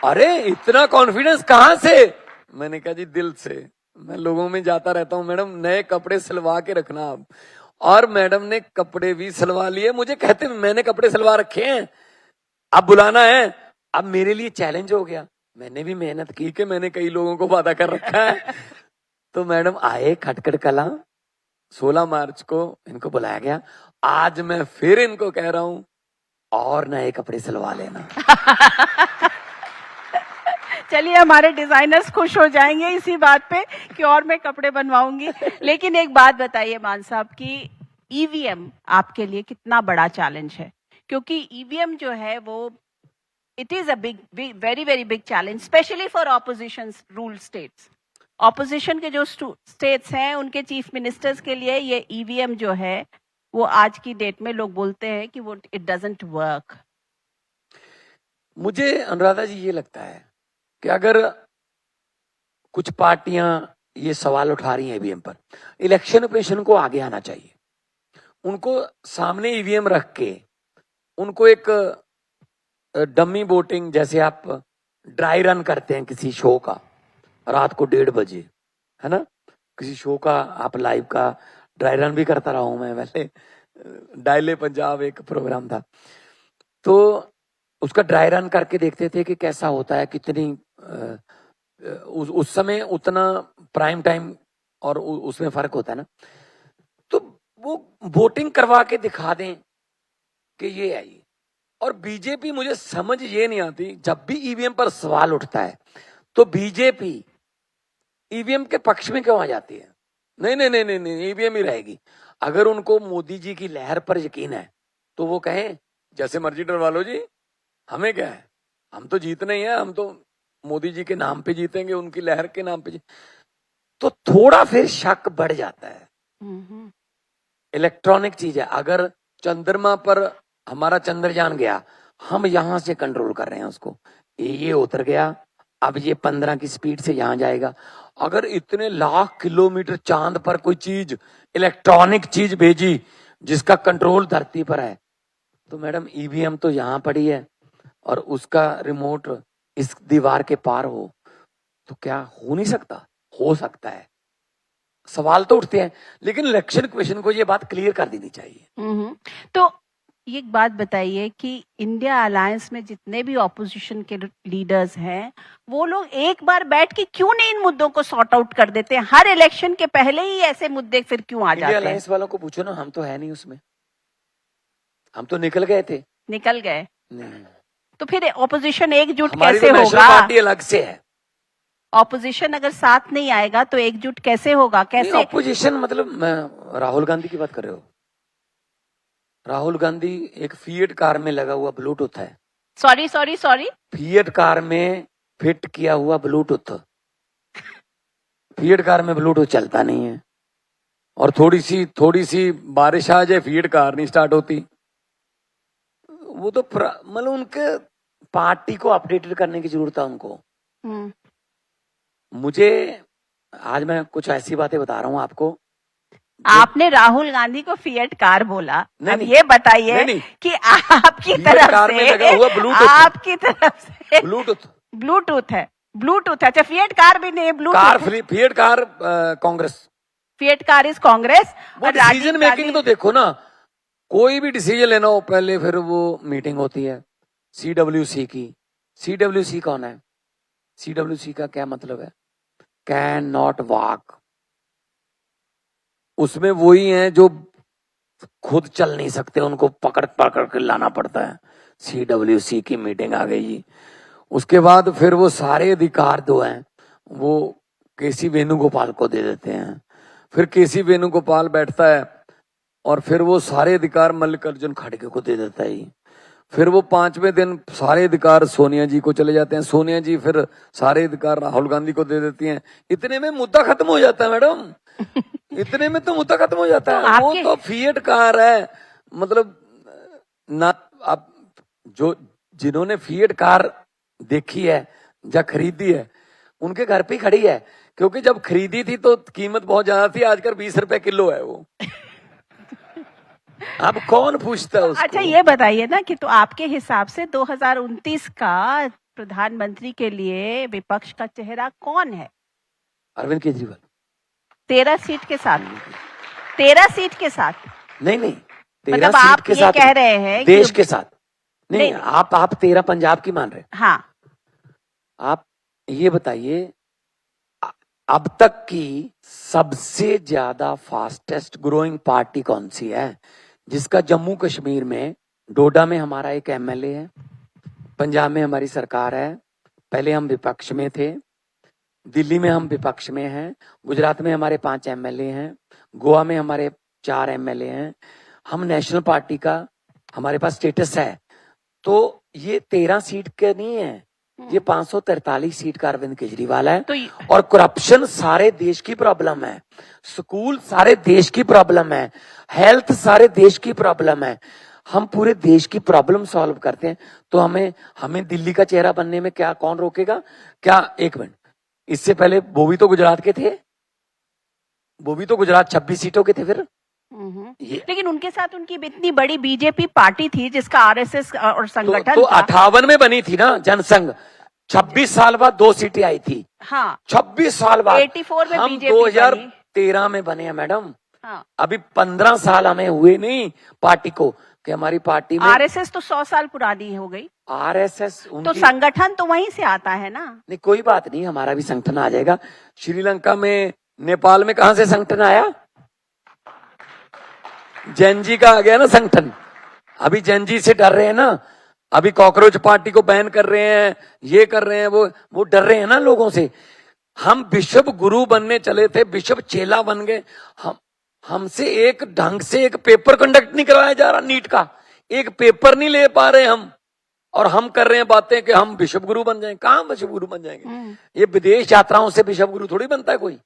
अरे इतना कॉन्फिडेंस कहां से? मैंने कहा जी दिल से, मैं लोगों में जाता रहता हूं, मैडम नए कपड़े सिलवा के रखना आप। और मैडम ने कपड़े भी सिलवा लिए, मुझे कहते मैंने कपड़े सिलवा रखे हैं, अब बुलाना है। अब मेरे लिए चैलेंज हो गया, मैंने भी मेहनत की कि मैंने कई लोगों को वादा कर रखा है। तो मैडम आए खटखट कला, 16 मार्च को इनको बुलाया गया। आज मैं फिर इनको कह रहा हूं और नए कपड़े सिलवा लेना। चलिए हमारे डिजाइनर्स खुश हो जाएंगे इसी बात पे कि और मैं कपड़े बनवाऊंगी। लेकिन एक बात बताइए मान साहब कि EVM आपके लिए कितना बड़ा चैलेंज है? क्योंकि EVM जो है वो it is a big very very big challenge, specially for opposition rule states. Opposition के जो स्टेट्स हैं उनके चीफ मिनिस्टर्स के लिए ये EVM जो है वो आज की डेट में लोग बोलते हैं कि वो इट डजंट वर्क। मुझे अनुराधा जी ये लगता है कि अगर कुछ पार्टियां ये सवाल उठा रही हैं ईवीएम पर, इलेक्शन कमीशन को आगे आना चाहिए, उनको सामने ईवीएम रख के उनको एक डमी वोटिंग, जैसे आप ड्राई रन करते हैं किसी शो का रात को 1:30 बजे, है ना, किसी शो का आप लाइव का ड्राई रन भी करता रहा हूं मैं, वैसे डायले पंजाब एक प्रोग्राम था, तो उसका ड्राई रन करके देखते थे कि कैसा होता है, कितनी उस समय उतना प्राइम टाइम और उसमें फर्क होता है ना, तो वो वोटिंग करवा के दिखा दें कि ये है ये। और बीजेपी, मुझे समझ ये नहीं आती, जब भी ईवीएम पर सवाल उठता है तो बीजेपी ईवीएम के पक्ष में क्यों आ जाती है? नहीं नहीं नहीं नहीं नहीं, ईवीएम ही रहेगी। अगर उनको मोदी जी की लहर पर यकीन है तो वो कहें जैसे मर्जी डरवा लो जी, हमें क्या है, हम तो जीतने ही है, हम तो मोदी जी के नाम पे जीतेंगे, उनकी लहर के नाम पे तो थोड़ा फिर शक बढ़ जाता है। इलेक्ट्रॉनिक चीज है, अगर चंद्रमा पर हमारा चंद्रयान गया, हम यहां से कंट्रोल कर रहे हैं उसको, ये उतर गया, अब ये 15 की स्पीड से यहां जाएगा। अगर इतने लाख किलोमीटर चांद पर कोई चीज, इलेक्ट्रॉनिक चीज भेजी जिसका कंट्रोल धरती पर है, तो मैडम ईवीएम तो यहां पड़ी है और उसका रिमोट इस दीवार के पार हो, तो क्या हो नहीं सकता? हो सकता है। सवाल तो उठते हैं, लेकिन इलेक्शन कमीशन को ये बात क्लियर कर देनी चाहिए। तो ये एक बात बताइए कि इंडिया अलायंस में जितने भी ऑपोजिशन के लीडर्स हैं, वो लोग एक बार बैठ के क्यों नहीं इन मुद्दों को सॉर्ट आउट कर देते हैं? हर इलेक्शन के पहले ही ऐसे मुद्दे फिर क्यों आ जाते हैं? इंडिया अलायंस वालों को पूछो ना, हम तो है नहीं उसमें, हम तो निकल गए थे। निकल गए नहीं, तो फिर ऑपोजिशन एकजुट हमारी कैसे तो नेशनल होगा? पार्टी अलग से है। ऑपोजिशन अगर साथ नहीं आएगा तो एकजुट कैसे होगा? कैसे ऑपोजिशन मतलब, मैं राहुल गांधी की बात कर रहे हो? राहुल गांधी एक फिएट कार में लगा हुआ ब्लूटूथ है। सॉरी फिएट कार में फिट किया हुआ ब्लूटूथ, फिएट कार में ब्लूटूथ चलता नहीं है, और थोड़ी सी बारिश आ जाए फिएट कार नहीं स्टार्ट होती। वो तो मतलब उनके पार्टी को अपडेटेड करने की जरूरत है उनको। मुझे आज मैं कुछ ऐसी बातें बता रहा हूं आपको। आपने राहुल गांधी को फिएट कार बोला, नहीं, अब ये बताइए कि आपकी तरफ कार से, में लगा हुआ ब्लूटूथ, आपकी तरफ से ब्लूटूथ है। अच्छा, फिएट कार भी नहीं, Bluetooth. Fiat car Congress, fiat car is Congress. वो डिसीजन मेकिंग तो देखो ना, कोई भी डिसीजन लेना हो पहले फिर वो मीटिंग होती है CWC की। CWC कौन है? CWC का क्या मतलब है? Can not walk. उसमें वही है जो खुद चल नहीं सकते, उनको पकड़ के लाना पड़ता है। CWC की मीटिंग आ गई जी। उसके बाद फिर वो सारे अधिकार जो हैं वो केसी वेणुगोपाल को दे देते हैं। फिर केसी वेणुगोपाल बैठता है और फिर वो सारे अधिकार मल्लिकार्जुन खड़गे को दे देता है। फिर वो 5वें दिन सारे अधिकार सोनिया जी को चले जाते हैं। सोनिया जी फिर सारे अधिकार राहुल गांधी को दे देती हैं। इतने में मुद्दा खत्म हो जाता है मैडम। इतने में तो मुद्दा खत्म हो जाता है। वो तो फिएट कार है, मतलब ना, आप जो जिन्होंने फिएट कार देखी है या खरीदी है उनके घर पे खड़ी है, क्योंकि जब खरीदी थी तो कीमत बहुत ज्यादा थी, आजकल 20 रुपए किलो है वो। अब कौन पूछता है उसको? अच्छा, ये बताइए ना कि तो आपके हिसाब से 2029 का प्रधानमंत्री के लिए विपक्ष का चेहरा कौन है? अरविंद केजरीवाल। 13 सीट के साथ? 13 सीट के साथ नहीं, 13 मतलब सीट आप के ये साथ कह रहे हैं देश के साथ नहीं, आप 13 पंजाब की मान रहे? हाँ। आप ये बताइए, अब तक की सबसे ज्यादा फास्टेस्ट ग्रोइंग पार्टी कौन सी है? जिसका जम्मू कश्मीर में डोडा में हमारा एक MLA है, पंजाब में हमारी सरकार है, पहले हम विपक्ष में थे, दिल्ली में हम विपक्ष में हैं, गुजरात में हमारे 5 MLA हैं, गोवा में हमारे 4 MLA हैं, हम नेशनल पार्टी का हमारे पास स्टेटस है। तो ये 13 सीट के नहीं है, ये 543 सीट का अरविंद केजरीवाल है। तो और करप्शन सारे देश की प्रॉब्लम है, स्कूल सारे देश की प्रॉब्लम है, हेल्थ सारे देश की प्रॉब्लम है, हम पूरे देश की प्रॉब्लम सॉल्व करते हैं, तो हमें दिल्ली का चेहरा बनने में क्या कौन रोकेगा? क्या, एक मिनट, इससे पहले वो भी तो गुजरात के थे, वो भी तो गुजरात 26 सीटों के थे। फिर लेकिन उनके साथ उनकी इतनी बड़ी बीजेपी पार्टी थी जिसका आरएसएस और संगठन तो था। 58 में बनी थी ना जनसंघ, 26 साल बाद 2 सीटें आई थी। हाँ, 26 साल बाद 84 में हम बीजेपी 2013 में बने हैं मैडम। हाँ, अभी 15 साल हमें हुए नहीं पार्टी को कि हमारी पार्टी में। आरएसएस तो 100 साल पुरानी हो गई, आरएसएस तो संगठन तो वहीं से आता है ना। नहीं, कोई बात नहीं, हमारा भी संगठन आ जाएगा। श्रीलंका में, नेपाल में कहां से संगठन आया? जैन जी का आ गया ना संगठन। अभी जैन जी से डर रहे हैं ना, अभी कॉकरोच पार्टी को बैन कर रहे हैं, ये कर रहे हैं, वो डर रहे हैं ना लोगों से। हम विश्व गुरु बनने चले थे, विश्व चेला बन गए। हमसे एक ढंग से एक पेपर कंडक्ट नहीं करवाया जा रहा, नीट का एक पेपर नहीं ले पा रहे हम, और हम कर रहे हैं बातें कि हम विश्व गुरु बन जाएंगे। कहां विश्व गुरु बन जाएंगे? ये विदेश यात्राओं से विश्व गुरु थोड़ी बनता है कोई।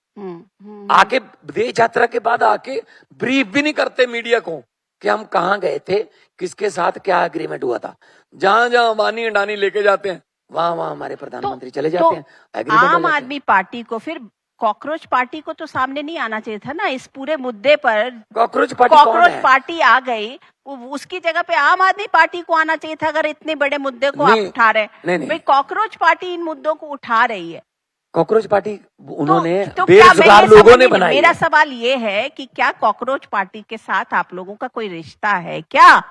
आके विदेश यात्रा के बाद आके ब्रीफ भी नहीं करते मीडिया को कि हम कहाँ गए थे, किसके साथ क्या एग्रीमेंट हुआ था। जहां जहां अंबानी अंडानी लेके जाते हैं, वहां वहां हमारे प्रधानमंत्री चले जाते हैं। एग्रीमेंट आम आदमी पार्टी को, फिर कॉकरोच पार्टी को तो सामने नहीं आना चाहिए था ना इस पूरे मुद्दे पर। कॉकरोच पार्टी आ गई, उसकी जगह पे आम आदमी पार्टी को आना चाहिए था। अगर इतने बड़े मुद्दे को आप उठा रहे हैं, भाई कॉकरोच पार्टी इन मुद्दों को उठा रही है। कॉकरोच पार्टी उन्होंने तो बेरोजगार लोगों ने बनाई। मेरा सवाल ये है कि क्या कॉकरोच पार्टी के साथ आप लोगों का कोई रिश्ता है क्या?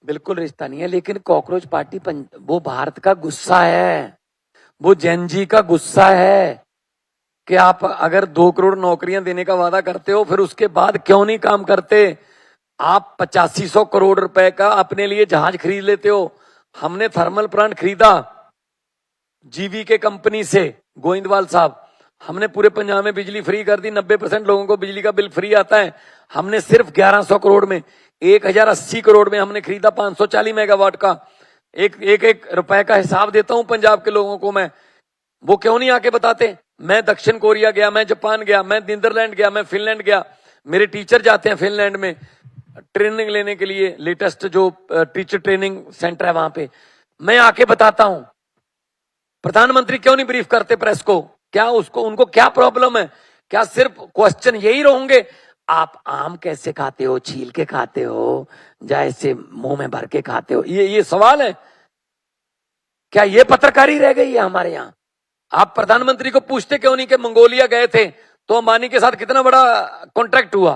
बिल्कुल रिश्ता नहीं है, लेकिन कॉकरोच पार्टी वो भारत का गुस्सा है, वो जैन जी का गुस्सा है कि आप अगर 2 करोड़ नौकरियां देने का वादा करते हो, फिर उसके बाद क्यों नहीं काम करते? आप 8500 करोड़ रुपए का अपने लिए जहाज खरीद लेते हो। हमने थर्मल प्लांट खरीदा जीवी के कंपनी से, गोविंदवाल साहब, हमने पूरे पंजाब में बिजली फ्री कर दी, 90% लोगों को बिजली का बिल फ्री आता है। हमने सिर्फ 1100 करोड़ में, 1080 करोड़ में हमने खरीदा 540 मेगावाट का। एक रुपए का हिसाब देता हूं पंजाब के लोगों को मैं, वो क्यों नहीं आके बताते? मैं दक्षिण कोरिया गया, मैं जापान गया, मैं नीदरलैंड गया, मैं फिनलैंड गया, मेरे टीचर जाते हैं फिनलैंड में ट्रेनिंग लेने के लिए, लेटेस्ट जो टीचर ट्रेनिंग सेंटर है वहां पे, मैं आके बताता हूं। प्रधानमंत्री क्यों नहीं ब्रीफ करते प्रेस को? क्या उनको क्या प्रॉब्लम है? क्या सिर्फ क्वेश्चन यही रहेंगे, आप आम कैसे खाते हो, छील के खाते हो, जैसे मुंह में भर के खाते हो? ये सवाल है क्या? ये पत्रकारी रह गई है हमारे यहाँ? आप प्रधानमंत्री को पूछते क्यों नहीं कि मंगोलिया गए थे तो अंबानी के साथ कितना बड़ा कॉन्ट्रैक्ट हुआ?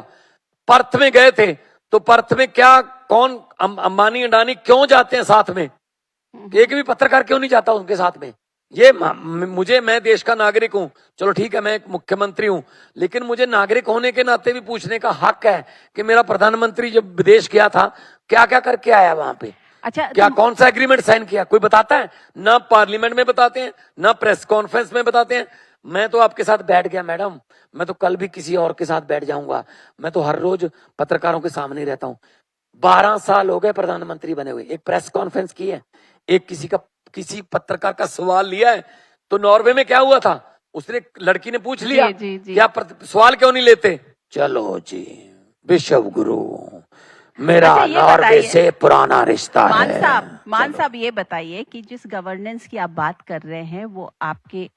पर्थ में गए थे तो पर्थ में क्या, कौन अंबानी अंडानी क्यों जाते हैं साथ में? एक भी पत्रकार क्यों नहीं जाता उनके साथ में? ये मैं देश का नागरिक हूं, चलो ठीक है, मैं एक मुख्यमंत्री हूं, लेकिन मुझे नागरिक होने के नाते भी पूछने का हक है कि मेरा प्रधानमंत्री जब विदेश गया था क्या क्या करके आया वहां पे। अच्छा, क्या कौन सा एग्रीमेंट साइन किया? कोई बताता है? ना पार्लियामेंट में बताते हैं, ना प्रेस कॉन्फ्रेंस में बताते हैं। मैं तो आपके साथ बैठ गया मैडम, मैं तो कल भी किसी और के साथ बैठ जाऊंगा। मैं तो हर रोज पत्रकारों के सामने रहता हूं। 12 साल हो गए प्रधानमंत्री बने हुए, एक प्रेस कॉन्फ्रेंस की है, एक किसी पत्रकार का सवाल लिया है? तो नॉर्वे में क्या हुआ था, उसने लड़की ने पूछ लिया, क्या सवाल क्यों नहीं लेते? चलो जी, विश्व गुरु मेरा नॉर्वे से पुराना रिश्ता है। मान साहब ये बताइए कि जिस गवर्नेंस की आप बात कर रहे हैं वो आपके,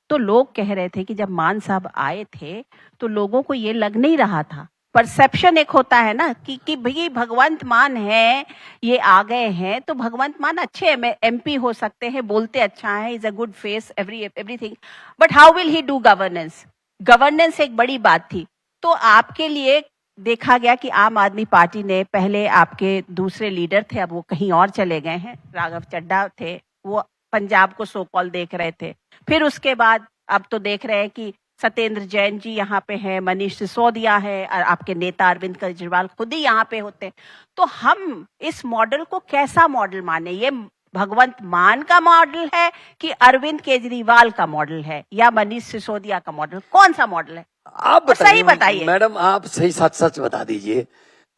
तो लोग कह रहे थे कि जब मान साहब आए थे तो लोगों को ये लग नहीं रहा था, परसेप्शन एक होता है ना कि भाई भगवंत मान है, ये आ गए हैं तो भगवंत मान अच्छे एमपी हो सकते हैं, बोलते अच्छा है, is a good face, everything, but how will he do governance? Governance एक बड़ी बात थी। तो आपके लिए देखा गया कि आम आदमी पार्टी ने, पहले आपके दूसरे लीडर थे, अब वो कहीं और चले गए हैं, राघव चड्ढा थे, वो पंजाब को सो कॉल देख रहे थे। फिर उसके बाद अब तो देख रहे हैं कि सत्येंद्र जैन जी यहाँ पे हैं, मनीष सिसोदिया है, और आपके नेता अरविंद केजरीवाल खुद ही यहाँ पे होते हैं। तो हम इस मॉडल को कैसा मॉडल माने? ये भगवंत मान का मॉडल है कि अरविंद केजरीवाल का मॉडल है या मनीष सिसोदिया का मॉडल? कौन सा मॉडल है? आप सही बताइए मैडम, आप सही सच बता दीजिए।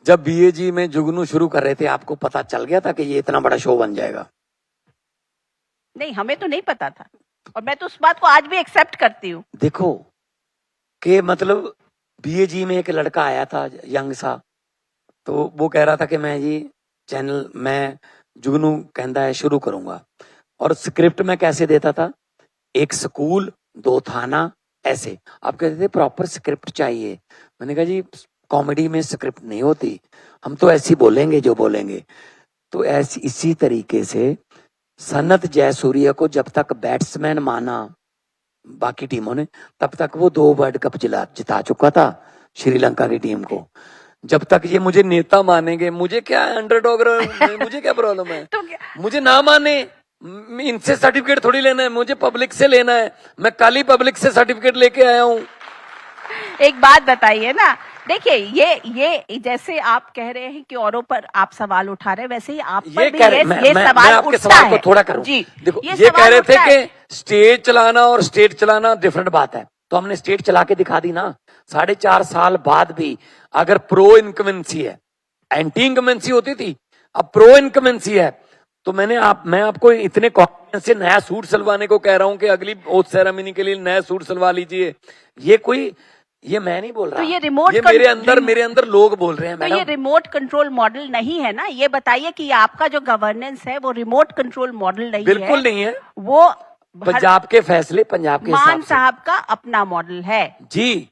जब बीएजी में जुगनू शुरू कर रहे थे, आपको पता चल गया था कि ये इतना बड़ा शो बन जाएगा? नहीं, हमें तो नहीं पता था, और मैं तो उस बात को आज भी एक्सेप्ट करती हूँ। देखो कि मतलब बीएजी में एक लड़का आया था यंग सा, तो वो कह रहा था कि मैं जी चैनल मैं जुगनू कहता है शुरू करूंगा। और स्क्रिप्ट में कैसे देता था, एक स्कूल, 2 थाना, ऐसे। आप कहते थे प्रॉपर स्क्रिप्ट चाहिए। मैंने कहा जी कॉमेडी में स्क्रिप्ट नहीं होती, हम तो ऐसी बोलेंगे जो बोलेंगे। तो ऐसी इसी तरीके से सनत जयसूर्या को जब तक बैट्समैन माना बाकी टीमों ने, तब तक वो 2 वर्ल्ड कप जिता चुका था श्रीलंका की टीम को। जब तक ये मुझे नेता मानेंगे, मुझे क्या अंडरडॉग, मुझे क्या प्रॉब्लम है? तो मुझे ना माने, इनसे सर्टिफिकेट थोड़ी लेना है, मुझे पब्लिक से लेना है। मैं कल ही पब्लिक से सर्टिफिकेट लेके आया हूँ। एक बात बताइए ना, देखिए ये जैसे आप कह रहे हैं कि औरों पर आप सवाल उठा रहे हैं, वैसे ही आप पर भी ये सवाल आपके उठता सवाल है। को थोड़ा करूं। जी, देखो ये सवाल कह रहे थे उठता है। कि स्टेज चलाना और स्टेट चलाना डिफरेंट बात है, तो हमने स्टेट चला के दिखा दी ना। 4.5 साल बाद भी अगर प्रो इनकमेंसी है, एंटी इनकमेंसी होती थी, अब प्रो इनकमेंसी है, तो मैं आपको इतने कॉन्फिडेंस से नया सूट सिलवाने को कह रहा हूं कि अगली ओथ सेरेमनी के लिए नया सूट सिलवा लीजिए। ये मैं नहीं बोल रहा, तो ये रिमोट मेरे अंदर लोग बोल रहे हैं। तो ये रिमोट कंट्रोल मॉडल नहीं है ना, ये बताइए कि आपका जो गवर्नेंस है वो रिमोट कंट्रोल मॉडल नहीं है। बिल्कुल नहीं है, वो पंजाब के फैसले पंजाब के मान साहब का अपना मॉडल है जी।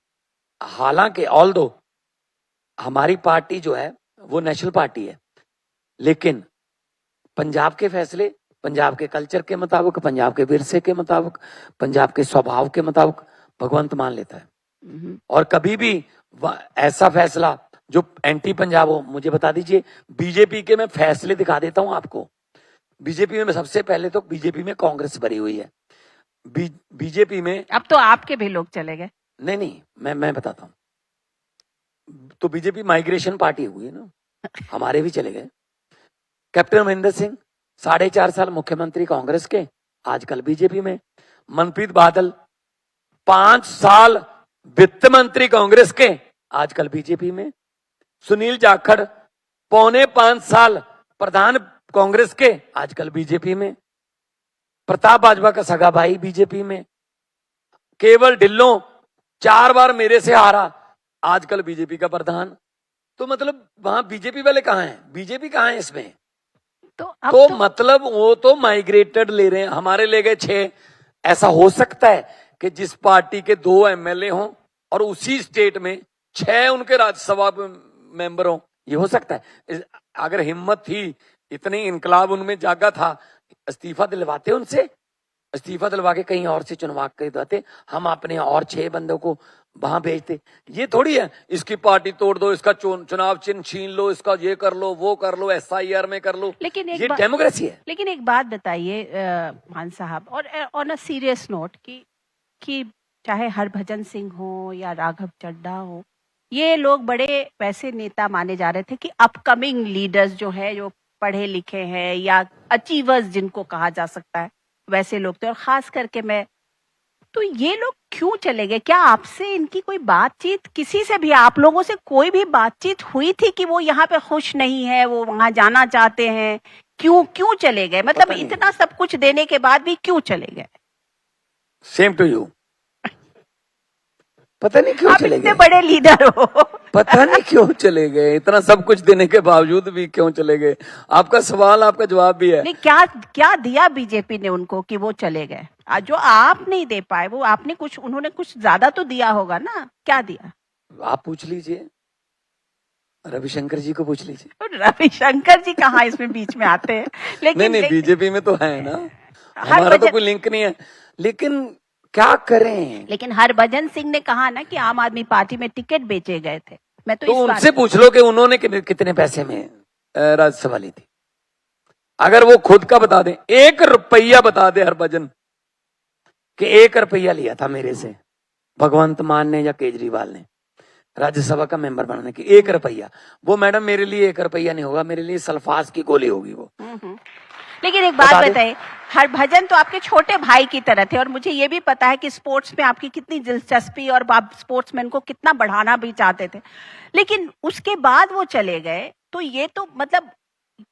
हालांकि ऑल्दो हमारी पार्टी जो है वो नेशनल पार्टी है, लेकिन पंजाब के फैसले पंजाब के कल्चर के मुताबिक, पंजाब के विरसे के मुताबिक, पंजाब के स्वभाव के मुताबिक भगवंत मान लेता है। और कभी भी ऐसा फैसला जो एंटी पंजाब हो, मुझे बता दीजिए। बीजेपी के मैं फैसले दिखा देता हूं आपको। बीजेपी में सबसे पहले तो बीजेपी में कांग्रेस भरी हुई है। बीजेपी में अब तो आपके भी लोग चले गए। नहीं, मैं बताता हूं। तो बीजेपी माइग्रेशन पार्टी हुई है ना, हमारे भी चले गए। कैप्टन अमरिंदर सिंह 4.5 साल मुख्यमंत्री कांग्रेस के, आजकल बीजेपी में। मनप्रीत बादल 5 साल वित्त मंत्री कांग्रेस के, आजकल बीजेपी में। सुनील जाखड़ 4.25 साल प्रधान कांग्रेस के, आजकल बीजेपी में। प्रताप बाजवा का सगा भाई बीजेपी में। केवल ढिल्लों 4 बार मेरे से हारा, आजकल बीजेपी का प्रधान। तो मतलब वहां बीजेपी वाले कहां हैं? बीजेपी कहां है इसमें? तो मतलब वो तो माइग्रेटेड ले रहे हैं, हमारे ले गए 6। ऐसा हो सकता है कि जिस पार्टी के 2 एमएलए हों और उसी स्टेट में 6 उनके राज्यसभा मेंबर हों, ये हो सकता है। अगर हिम्मत थी, इतनी इनकलाब उनमें जागा था, इस्तीफा दिलवाते उनसे, इस्तीफा दिलवा के कहीं और से चुनवा के दिलवाते, हम अपने और 6 बंदों को वहां भेजते। ये थोड़ी है इसकी पार्टी तोड़ दो, इसका चुनाव चिन्ह छीन लो, इसका ये कर लो, वो कर लो, SIR में कर लो। लेकिन ये डेमोक्रेसी है। लेकिन एक बात बताइए मान साहब, और ऑन अ सीरियस नोट, कि चाहे हरभजन सिंह हो या राघव चड्ढा हो, ये लोग बड़े वैसे नेता माने जा रहे थे कि अपकमिंग लीडर्स जो है, जो पढ़े लिखे हैं या अचीवर्स जिनको कहा जा सकता है, वैसे लोग थे। और खास करके तो ये लोग क्यों चले गए? क्या आपसे इनकी कोई बातचीत, किसी से भी, आप लोगों से कोई भी बातचीत हुई थी कि वो यहाँ पे खुश नहीं है, वो वहां जाना चाहते हैं? क्यों चले गए? मतलब इतना सब कुछ देने के बाद भी क्यों चले गए? Same to you. पता नहीं क्यों चले गए। इतने बड़े लीडर हो, पता नहीं क्यों चले गए, इतना सब कुछ देने के बावजूद भी क्यों चले गए? आपका सवाल, आपका जवाब भी है। नहीं, क्या दिया बीजेपी ने उनको कि वो चले गए? जो आप नहीं दे पाए, वो उन्होंने कुछ ज्यादा तो दिया होगा ना? क्या दिया? आप पूछ लीजिए, रविशंकर जी को पूछ लीजिए। रविशंकर जी कहाँ इसमें बीच में आते हैं? लेकिन नहीं, बीजेपी में तो है ना, हमारा तो कोई लिंक नहीं है। लेकिन क्या करें? लेकिन हरभजन सिंह ने कहा ना कि आम आदमी पार्टी में टिकट बेचे गए थे। मैं तो उनसे पूछ लो कि उन्होंने कितने पैसे में राज्यसभा ली थी। अगर वो खुद का बता दें, 1 रुपया बता दे हरभजन कि 1 रुपया लिया था मेरे से भगवंत मान ने या केजरीवाल ने राज्यसभा का मेंबर बनाने की। 1 रुपया। वो मैडम मेरे लिए 1 रुपया नहीं होगा, मेरे लिए सल्फास की गोली होगी वो। लेकिन एक बात बताइए, हरभजन तो आपके छोटे भाई की तरह थे, और मुझे ये भी पता है कि स्पोर्ट्स में आपकी कितनी दिलचस्पी, और आप स्पोर्ट्समैन को कितना बढ़ाना भी चाहते थे। लेकिन उसके बाद वो चले गए, तो ये तो मतलब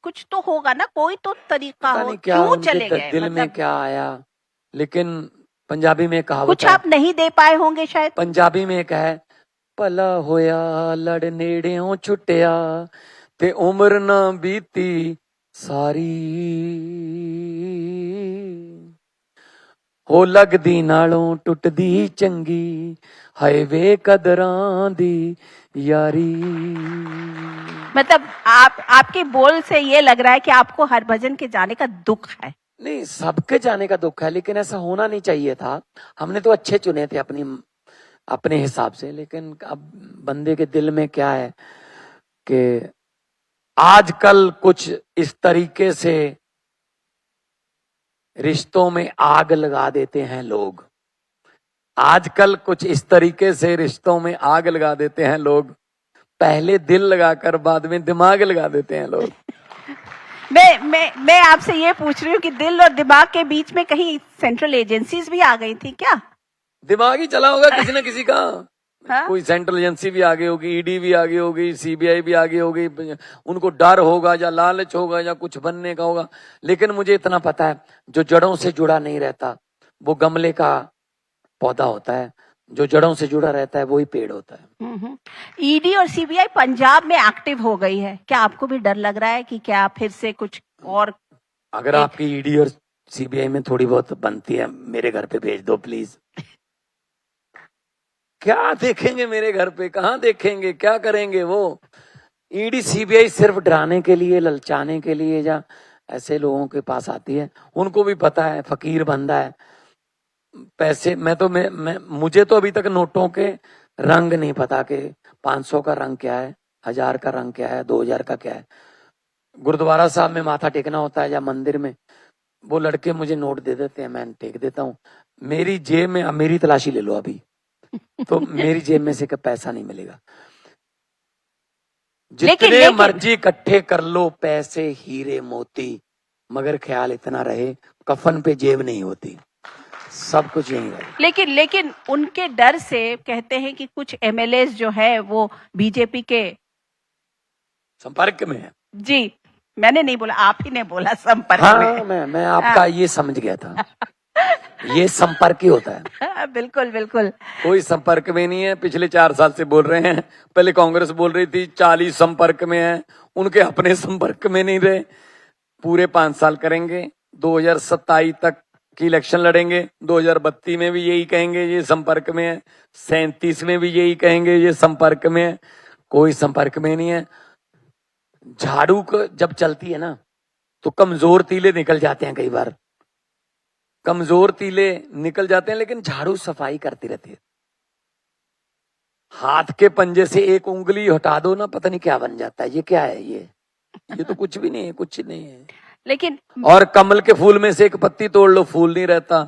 कुछ तो होगा ना, कोई तो तरीका हो। क्यों चले गए? दिल में क्या आया? लेकिन पंजाबी में कहावत कुछ आप नहीं दे पाए होंगे शायद। पंजाबी में एक है, भला होया लड़ नेड़ेओं छुटिया, ते उम्र ना बीती सारी हो लगदी नालों टुटदी चंगी हाय वे कदरां दी यारी। मतलब आपके बोल से ये लग रहा है कि आपको हरभजन के जाने का दुख है। नहीं, सबके जाने का दुख है, लेकिन ऐसा होना नहीं चाहिए था। हमने तो अच्छे चुने थे अपने हिसाब से, लेकिन अब बंदे के दिल में क्या है कि आजकल कुछ इस तरीके से रिश्तों में आग लगा देते हैं लोग। आजकल कुछ इस तरीके से रिश्तों में आग लगा देते हैं लोग, पहले दिल लगाकर बाद में दिमाग लगा देते हैं लोग। मैं आपसे ये पूछ रही हूँ कि दिल और दिमाग के बीच में कहीं सेंट्रल एजेंसीज भी आ गई थी क्या? दिमाग ही चला होगा किसी न किसी का। हाँ? कोई सेंट्रल एजेंसी भी आ गई होगी, ईडी भी आ गई होगी, सीबीआई भी आ गई होगी। उनको डर होगा या लालच होगा या कुछ बनने का होगा। लेकिन मुझे इतना पता है, जो जड़ों से जुड़ा नहीं रहता वो गमले का पौधा होता है, जो जड़ों से जुड़ा रहता है वही पेड़ होता है। ईडी और सीबीआई पंजाब में एक्टिव हो गई है, क्या आपको भी डर लग रहा है कि क्या फिर से कुछ और? अगर आपकी ईडी और सीबीआई में थोड़ी बहुत बनती है, मेरे घर पे भेज दो प्लीज। क्या देखेंगे मेरे घर पे, कहाँ देखेंगे, क्या करेंगे वो? ईडी सीबीआई सिर्फ डराने के लिए, ललचाने के लिए या ऐसे लोगों के पास आती है। उनको भी पता है फकीर बंदा है, पैसे। मुझे तो अभी तक नोटों के रंग नहीं पता कि 500 का रंग क्या है, 1000 का रंग क्या है, 2000 का क्या है। गुरुद्वारा साहब में माथा टेकना होता है या मंदिर में, वो लड़के मुझे नोट दे देते हैं, मैं टेक देता हूँ। मेरी जेब में, मेरी तलाशी ले लो अभी तो मेरी जेब में से पैसा नहीं मिलेगा। जितने मर्जी इकट्ठे कर लो पैसे, हीरे मोती, मगर ख्याल इतना रहे कफन पे जेब नहीं होती। सब कुछ यही है। लेकिन उनके डर से कहते हैं कि कुछ एमएलए जो है वो बीजेपी के संपर्क में है। जी, मैंने नहीं बोला, आप ही ने बोला संपर्क में। मैं आपका ये समझ गया था। ये संपर्क ही होता है। बिल्कुल बिल्कुल। कोई संपर्क में नहीं है, पिछले 4 साल से बोल रहे हैं। पहले कांग्रेस बोल रही थी 40 संपर्क में है, उनके अपने संपर्क में नहीं रहे। पूरे 5 साल करेंगे, 2027 तक की इलेक्शन लड़ेंगे, 2032 में भी यही कहेंगे ये संपर्क में है, 37 में भी यही कहेंगे ये संपर्क में है। कोई संपर्क में नहीं है। झाड़ू को जब चलती है ना तो कमजोर तीले निकल जाते हैं, कई बार कमजोर तीले निकल जाते हैं, लेकिन झाड़ू सफाई करती रहती है। हाथ के पंजे से एक उंगली हटा दो ना, पता नहीं क्या बन जाता है। ये क्या है? ये तो कुछ भी नहीं है, कुछ नहीं है। लेकिन और कमल के फूल में से एक पत्ती तोड़ लो, फूल नहीं रहता।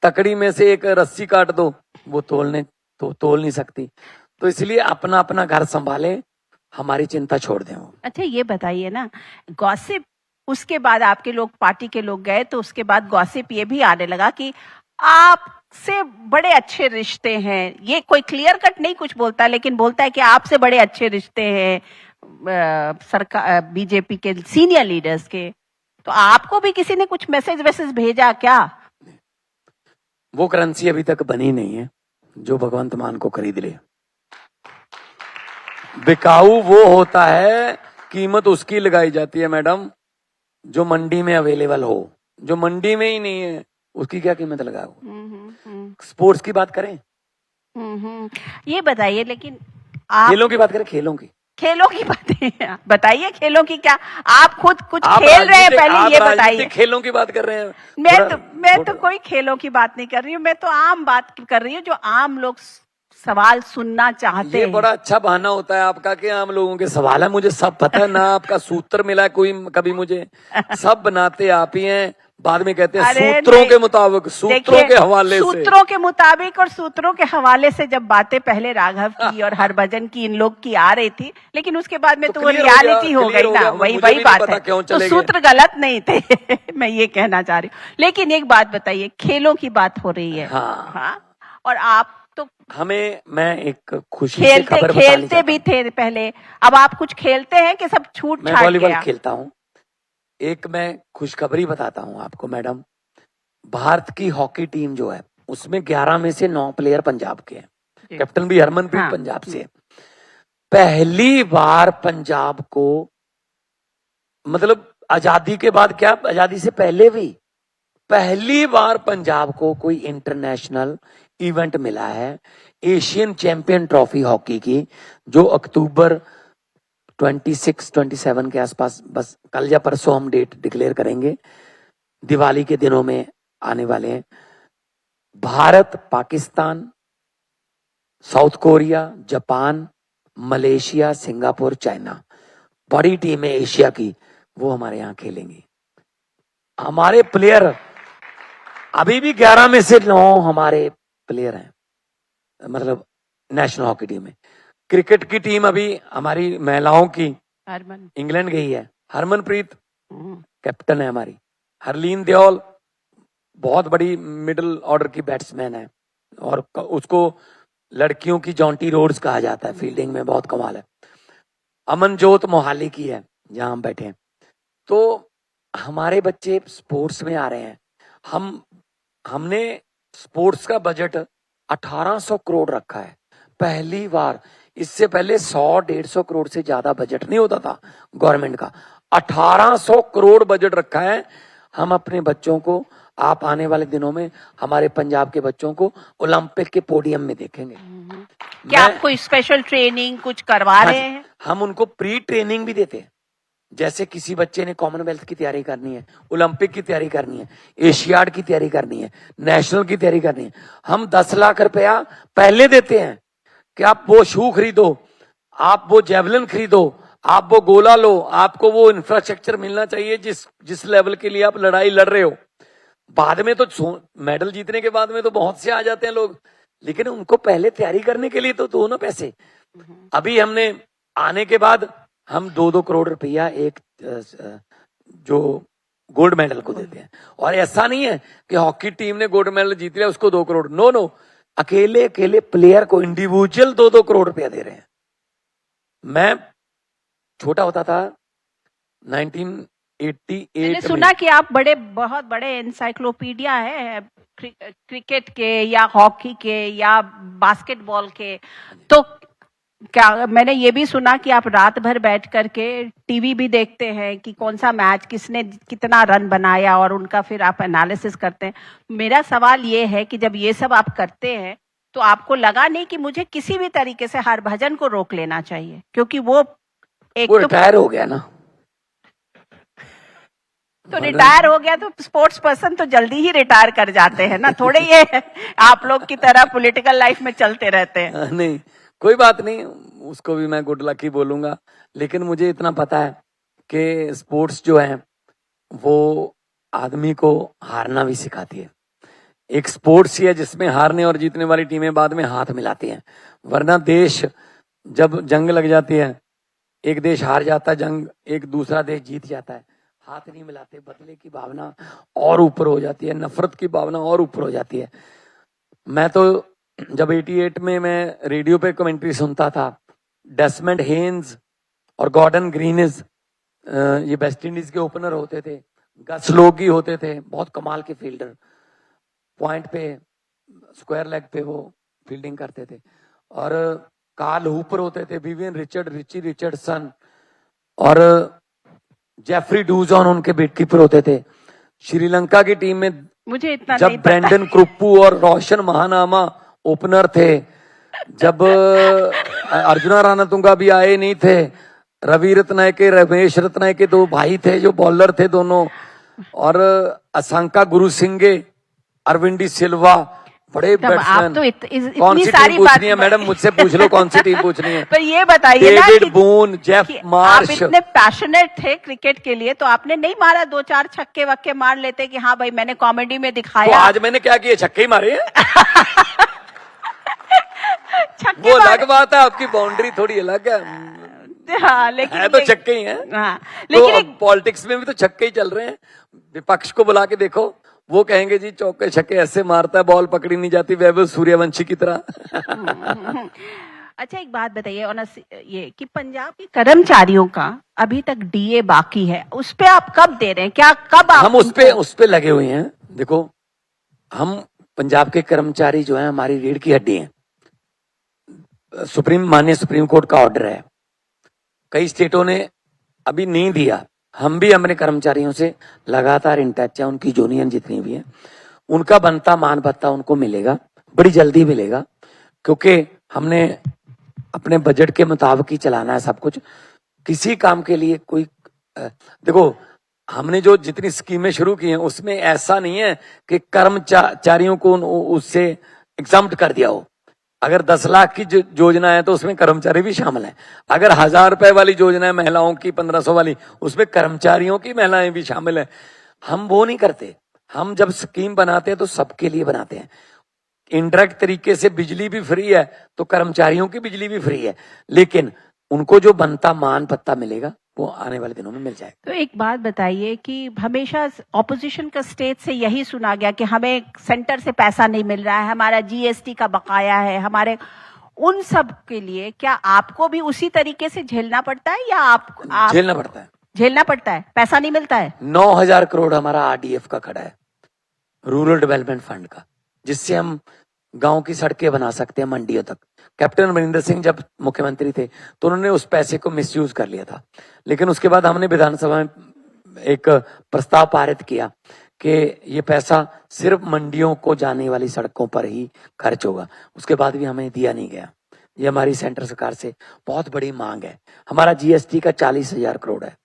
तकड़ी में से एक रस्सी काट दो, वो तोल नहीं सकती। तो इसलिए अपना अपना घर संभाले, हमारी चिंता छोड़ दें। अच्छा ये बताइए ना, गॉसिप उसके बाद आपके लोग, पार्टी के लोग गए तो उसके बाद गॉसिप ये भी आने लगा कि आपसे बड़े अच्छे रिश्ते हैं। ये कोई क्लियर कट नहीं कुछ बोलता, लेकिन बोलता है कि आपसे बड़े अच्छे रिश्ते हैं सरकार, बीजेपी के सीनियर लीडर्स के। तो आपको भी किसी ने कुछ मैसेज भेजा क्या? वो करेंसी अभी तक बनी नहीं है जो भगवंत मान को खरीद ले। बिकाऊ वो होता है, कीमत उसकी लगाई जाती है मैडम जो मंडी में अवेलेबल हो। जो मंडी में ही नहीं है उसकी क्या कीमत लगाओ? स्पोर्ट्स की बात करें, ये बताइए। लेकिन खेलों की बात करें, खेलों की बातें बताइए। खेलों की क्या, आप खुद कुछ खेल रहे हैं? पहले ये बताइए। खेलों की बात कर रहे हैं। मैं तो कोई खेलों की बात नहीं कर रही हूँ, मैं तो आम बात कर रही हूँ जो आम लोग सवाल सुनना चाहते हैं। ये बड़ा अच्छा बहाना होता है आपका कि आम लोगों के सवाल है। मुझे सब पता है ना, आपका सूत्र मिला है कोई कभी मुझे? सब बनाते आप ही हैं, बाद में कहते हैं सूत्रों के मुताबिक, सूत्रों के हवाले से। सूत्रों के मुताबिक और सूत्रों के हवाले से जब बातें पहले राघव की और हरभजन की, इन लोग की आ रही थी, लेकिन उसके बाद में तो वो रियलिटी हो गई ना। वही बात है, तो सूत्र गलत नहीं थे। मैं ये कहना चाह रही हूँ। लेकिन एक बात बताइए, खेलों की बात हो रही है। हाँ, और आप तो मैं एक खुशी से खबर खेलते भी थे पहले, अब आप कुछ खेलते हैं कि सब छूट मैं वॉलीबॉल खेलता हूँ। एक मैं खुशखबरी बताता हूँ आपको मैडम, भारत की हॉकी टीम जो है उसमें 11 में से 9 प्लेयर पंजाब के हैं। कैप्टन भी हरमनप्रीत पंजाब से है। पहली बार पंजाब को मतलब आजादी के बाद क्या, आजादी से पहले भी पहली बार पंजाब को कोई इंटरनेशनल इवेंट मिला है, एशियन चैंपियन ट्रॉफी हॉकी की, जो अक्टूबर 26-27 के आसपास, बस कल या परसों हम डेट डिक्लेयर करेंगे, दिवाली के दिनों में आने वाले हैं। Bharat, Pakistan, south Korea, Japan, Malaysia, Singapore, China, बड़ी टीम है एशिया की, वो हमारे यहाँ खेलेंगी। हमारे प्लेयर अभी भी 11 में से 9 हमारे प्लेयर हैं, मतलब नेशनल हॉकी टीम में। क्रिकेट की टीम अभी हमारी महिलाओं की हरमन इंग्लैंड गई है, हरमनप्रीत कैप्टन है हमारी, हरलीन देओल बहुत बड़ी मिडिल ऑर्डर की बैट्समैन है, और उसको लड़कियों की जॉन्टी रोड्स कहा जाता है, फील्डिंग में बहुत कमाल है। अमनजोत मोहाली की है, जहां हम बैठे हैं। तो हमारे बच्चे स्पोर्ट्स में आ रहे हैं। हमने स्पोर्ट्स का बजट 1800 करोड़ रखा है, पहली बार। इससे पहले 100-150 करोड़ से ज्यादा बजट नहीं होता था गवर्नमेंट का, 1800 करोड़ बजट रखा है। हम अपने बच्चों को, आप आने वाले दिनों में हमारे पंजाब के बच्चों को ओलंपिक के पोडियम में देखेंगे। क्या आप कोई स्पेशल ट्रेनिंग कुछ करवा रहे हैं? हम उनको प्री ट्रेनिंग भी देते हैं। जैसे किसी बच्चे ने कॉमनवेल्थ की तैयारी करनी है, ओलंपिक की तैयारी करनी है, एशियाड की तैयारी करनी है, नेशनल की तैयारी करनी है, हम 10 लाख रुपया पहले देते हैं कि आप वो शू खरीदो, आप वो जेवलिन खरीदो, आप वो गोला लो, आपको वो इंफ्रास्ट्रक्चर मिलना चाहिए जिस लेवल के लिए आप लड़ाई लड़ रहे हो। बाद में तो मेडल जीतने के बाद में तो बहुत से आ जाते हैं लोग, लेकिन उनको पहले तैयारी करने के लिए तो दो ना पैसे। अभी हमने आने के बाद हम 2-2 करोड़ रुपया एक जो गोल्ड मेडल को देते हैं। और ऐसा नहीं है कि हॉकी टीम ने गोल्ड मेडल जीत लिया उसको 2 करोड़, नो, अकेले प्लेयर को इंडिविजुअल 2-2 करोड़ रुपया दे रहे हैं। मैं छोटा होता था 1988 मैंने सुना कि आप बहुत बड़े एनसाइक्लोपीडिया है क्रिकेट के या हॉकी के या बास्केटबॉल के। तो क्या मैंने ये भी सुना कि आप रात भर बैठ करके टीवी भी देखते हैं कि कौन सा मैच किसने कितना रन बनाया, और उनका फिर आप एनालिसिस करते हैं। मेरा सवाल ये है कि जब ये सब आप करते हैं तो आपको लगा नहीं कि मुझे किसी भी तरीके से हरभजन को रोक लेना चाहिए, क्योंकि वो रिटायर हो गया ना। तो रिटायर हो गया तो स्पोर्ट्स पर्सन तो जल्दी ही रिटायर कर जाते हैं ना, थोड़े ये आप लोग की तरह पॉलिटिकल लाइफ में चलते रहते हैं। नहीं, कोई बात नहीं, उसको भी मैं गुड लक ही बोलूंगा। लेकिन मुझे इतना पता है कि स्पोर्ट्स जो है वो आदमी को हारना भी सिखाती है। एक स्पोर्ट्स ही है जिसमें हारने और जीतने वाली टीमें बाद में हाथ मिलाती हैं। वरना देश, जब जंग लग जाती है, एक देश हार जाता है जंग, एक दूसरा देश जीत जाता है, हाथ नहीं मिलाते, बदले की भावना और ऊपर हो जाती है, नफरत की भावना और ऊपर हो जाती है। मैं तो जब 88 में मैं रेडियो पे कमेंट्री सुनता था, डेस्मंड हेन्स और गॉर्डन ग्रीनिज ये वेस्ट इंडीज के ओपनर होते थे, गस लोगी होते थे, बहुत कमाल के फील्डर, पॉइंट पे स्क्वायर लेग पे वो फील्डिंग करते थे। और कार्ल हूपर होते थे, विवियन रिचर्ड, रिची रिचर्डसन और जेफरी डूजॉन उनके विकेटकीपर होते थे। श्रीलंका की टीम में मुझे इतना जब नहीं पता। ब्रेंडन क्रुप्पू और रोशन महानामा ओपनर थे, जब अर्जुना राणातुंगा भी आए नहीं थे, रवि रत्नायके, रमेश रत्नायके 2 भाई थे जो बॉलर थे दोनों, और असंका गुरुसिंगे, अरविंदी सिल्वा, बड़े बैट्समैन। तो कौन सी टीम पूछनी है मैडम, मुझसे पूछ लो कौन सी टीम पूछनी है। पर ये बताइए ना डेविड बून, जेफ मार्श। आप इतने पैशनेट थे क्रिकेट के लिए, तो आपने नहीं मारा 2-4 छक्के वक्के मार लेते कि हाँ भाई मैंने कॉमेडी में दिखाया। तो आज मैंने क्या किया, छक्के ही मारे वो अलग बात है, आपकी बाउंड्री थोड़ी अलग है। हाँ, लेकिन है तो छक्के ही है। हाँ, लेकिन तो पॉलिटिक्स में भी तो छक्के ही चल रहे हैं। विपक्ष को बुला के देखो, वो कहेंगे जी चौके छक्के ऐसे मारता है, बॉल पकड़ी नहीं जाती, वैभव सूर्यवंशी की तरह। अच्छा, एक बात बताइए ऑनस्ट, ये कि पंजाब के कर्मचारियों का अभी तक डीए बाकी है, उस पे आप कब दे रहे हैं, क्या कब आप? हम उस पे लगे हुए हैं। देखो, हम पंजाब के कर्मचारी जो है हमारी रीढ़ की हड्डी है। माननीय सुप्रीम कोर्ट का ऑर्डर है, कई स्टेटों ने अभी नहीं दिया, हम भी अपने कर्मचारियों से लगातार इन टच है, उनकी यूनियन जितनी भी है, उनका बनता मान भत्ता उनको मिलेगा, बड़ी जल्दी मिलेगा, क्योंकि हमने अपने बजट के मुताबिक ही चलाना है सब कुछ। किसी काम के लिए कोई देखो, हमने जो जितनी स्कीमें शुरू की हैं उसमें ऐसा नहीं है कि कर्मचारियों को उससे एग्जम्प्ट कर दिया हो। अगर 10 लाख की योजना है तो उसमें कर्मचारी भी शामिल हैं। अगर 1000 रुपए वाली योजना है महिलाओं की, 1500 वाली, उसमें कर्मचारियों की महिलाएं भी शामिल है। हम वो नहीं करते। हम जब स्कीम बनाते हैं तो सबके लिए बनाते हैं। इनडायरेक्ट तरीके से बिजली भी फ्री है तो कर्मचारियों की बिजली भी फ्री है, लेकिन उनको जो बनता मान पत्ता मिलेगा वो आने वाले दिनों में मिल जाएगा। तो एक बात बताइए कि हमेशा ऑपोजिशन का स्टेट से यही सुना गया कि हमें सेंटर से पैसा नहीं मिल रहा है, हमारा जीएसटी का बकाया है, हमारे उन सब के लिए क्या आपको भी उसी तरीके से झेलना पड़ता है या आप झेलना पड़ता है? झेलना पड़ता है, पैसा नहीं मिलता है। 9000 करोड़ हमारा आरडीएफ का खड़ा है, रूरल डेवलपमेंट फंड का, जिससे हम गांव की सड़कें बना सकते हैं मंडियों तक। कैप्टन अमरिंदर सिंह जब मुख्यमंत्री थे तो उन्होंने उस पैसे को मिसयूज कर लिया था, लेकिन उसके बाद हमने विधानसभा में एक प्रस्ताव पारित किया कि ये पैसा सिर्फ मंडियों को जाने वाली सड़कों पर ही खर्च होगा। उसके बाद भी हमें दिया नहीं गया। ये हमारी सेंटर सरकार से बहुत बड़ी मांग है। हमारा जीएसटी का 40,000 करोड़ है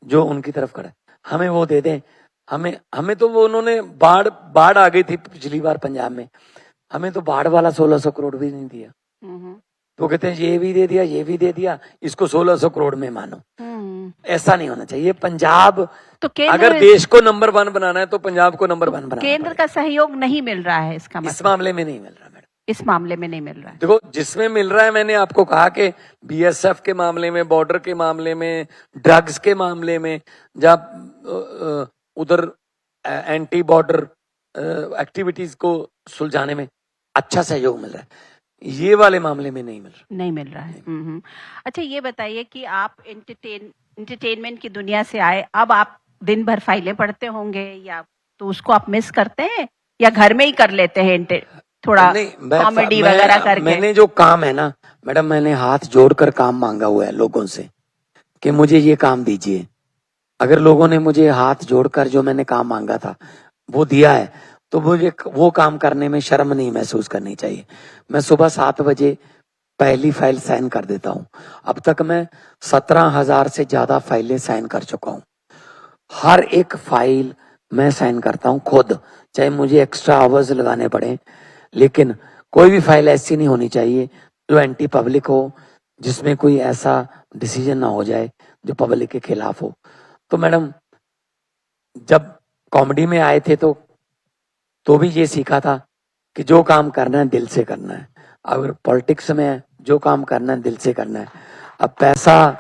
जो उनकी तरफ खड़ा है, हमें वो दे दें। हमें तो वो उन्होंने बाढ़ आ गई थी पिछली बार पंजाब में, हमें तो बाढ़ वाला 1600 करोड़ भी नहीं दिया। तो कहते हैं ये भी दे दिया, ये भी दे दिया, इसको 1600 करोड़ में मानो। ऐसा नहीं होना चाहिए। पंजाब तो अगर देश को नंबर 1 बनाना है तो पंजाब को नंबर 1 बनाना। केंद्र का सहयोग नहीं मिल रहा है, इसका मतलब इस मामले में नहीं मिल रहा मैडम, इस मामले में नहीं मिल रहा है। देखो, जिसमें मिल रहा है मैंने आपको कहा कि बीएसएफ के मामले में, बॉर्डर के मामले में, ड्रग्स के मामले में, जब उधर एंटी बॉर्डर एक्टिविटीज को सुलझाने में अच्छा सहयोग मिल रहा है, ये वाले मामले में नहीं मिल रहा है। अच्छा, ये बताइए कि आप एंटरटेनमेंट की दुनिया से आए, अब आप दिन भर फाइलें पढ़ते होंगे, या तो उसको आप मिस करते हैं या घर में ही कर लेते हैं थोड़ा कॉमेडी वगैरह करके? मैंने जो काम है ना मैडम, मैंने हाथ जोड़कर काम मांगा हुआ है लोगों से कि मुझे ये काम दीजिए। अगर लोगों ने मुझे हाथ जोड़कर जो मैंने काम मांगा था वो दिया है तो मुझे वो काम करने में शर्म नहीं महसूस करनी चाहिए। मैं सुबह 7 बजे पहली फाइल साइन कर देता हूँ। अब तक मैं 17,000 से ज्यादा फाइलें साइन कर चुका हूँ। हर एक फाइल मैं साइन करता हूँ खुद, चाहे मुझे एक्स्ट्रा आवर्स लगाने पड़े, लेकिन कोई भी फाइल ऐसी नहीं होनी चाहिए जो एंटी पब्लिक हो, जिसमें कोई ऐसा डिसीजन ना हो जाए जो पब्लिक के खिलाफ हो। तो मैडम, जब कॉमेडी में आए थे तो भी ये सीखा था कि जो काम करना है दिल से करना है। अगर पॉलिटिक्स में जो काम करना है दिल से करना है। अब पैसा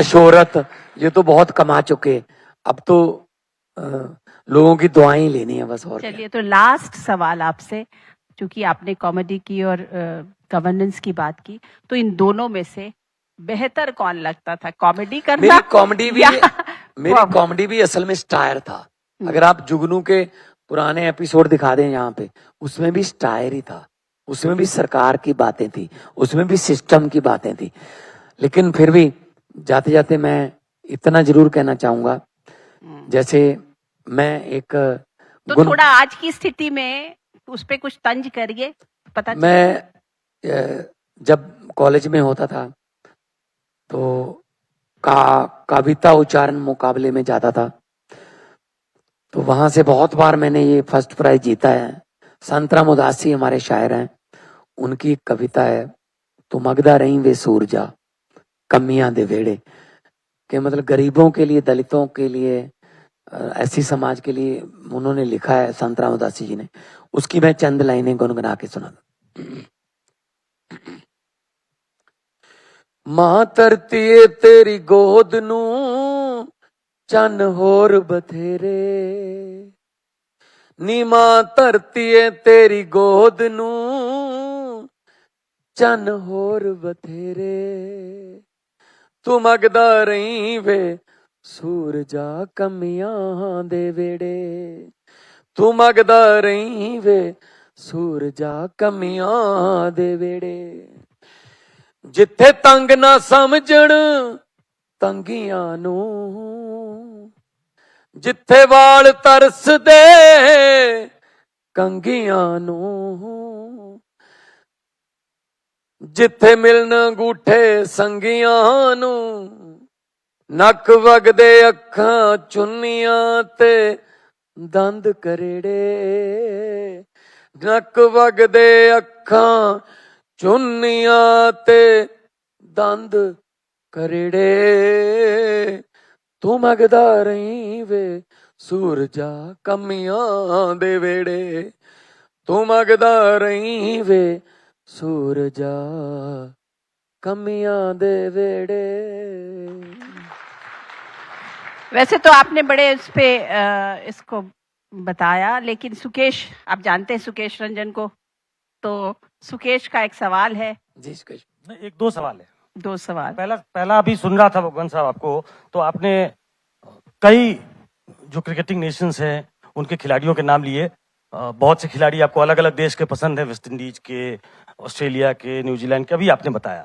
शोहरत ये तो बहुत कमा चुके, अब तो लोगों की दुआएं लेनी है बस। और चलिए, तो लास्ट सवाल आपसे, क्योंकि आपने कॉमेडी की और गवर्नेंस की बात की, तो इन दोनों में से बेहतर कौन लगता था, कॉमेडी करना? मेरी कॉमेडी भी असल में स्टायर था। अगर आप जुगनू के पुराने एपिसोड दिखा दें यहाँ पे, उसमें भी स्टायर ही था, उसमें भी सरकार की बातें थी, उसमें भी सिस्टम की बातें थी। लेकिन फिर भी जाते जाते मैं इतना जरूर कहना चाहूंगा, जैसे मैं एक तो थोड़ा आज की स्थिति में उस पे कुछ तंज करिए, पता चले। मैं जब कॉलेज में होता था तो कविता उच्चारण मुकाबले में जाता था, तो वहां से बहुत बार मैंने ये फर्स्ट प्राइज जीता है। संतराम उदासी हमारे शायर हैं, उनकी कविता है, तो मगदा रही वे सूरजा कमियां दे वेड़े, के मतलब गरीबों के लिए, दलितों के लिए, ऐसी समाज के लिए उन्होंने लिखा है संतराम उदासी जी ने। उसकी मैं चंद लाइनें गुनगुना के सुना। मां धरती तेरी गोद नू चन होर बथेरे, नी मां धरती तेरी गोद नू चन होर बथेरे, तू मगदा रही वे सूरजा कमियां दे वेड़े, तू मगदा रही वे सूरजा कमियां दे वेड़े, जिथे तंग ना समझण ਤੰਗੀਆਂ ਨੂੰ, ਜਿੱਥੇ ਵਾਲ ਤਰਸਦੇ ਕੰਗੀਆਂ ਨੂੰ, ਜਿੱਥੇ ਮਿਲਣ ਗੂਠੇ ਸੰਗੀਆਂ ਨੂੰ, ਨੱਕ ਵਗਦੇ ਅੱਖਾਂ ਚੁੰਨੀਆਂ ਤੇ ਦੰਦ ਕਰੇੜੇ, ਨੱਕ ਵਗਦੇ ਅੱਖਾਂ ਚੁੰਨੀਆਂ ਤੇ ਦੰਦ ਕਰੇੜੇ, ਤੂੰ ਮੰਗਦਾ ਰਹੀਂ ਵੇ ਸੂਰਜਾ ਕਮੀਆਂ ਦੇ ਵੇੜੇ, ਤੂੰ ਮੰਗਦਾ ਰਹੀਂ ਵੇ ਸੂਰਜਾ कमियां दे वेड़े। वैसे तो आपने बड़े इस पे इसको बताया, लेकिन सुकेश, आप जानते हैं सुकेश रंजन को, तो सुकेश का एक सवाल है। जी सुकेश। एक दो सवाल है। दो सवाल। पहला अभी सुन रहा था भगवान साहब आपको, तो आपने कई जो क्रिकेटिंग नेशंस हैं उनके खिलाड़ियों के नाम लिए। बहुत से खिलाड़ी आपको अलग अलग देश के पसंद है, वेस्ट इंडीज के, ऑस्ट्रेलिया के, न्यूजीलैंड के, अभी आपने बताया।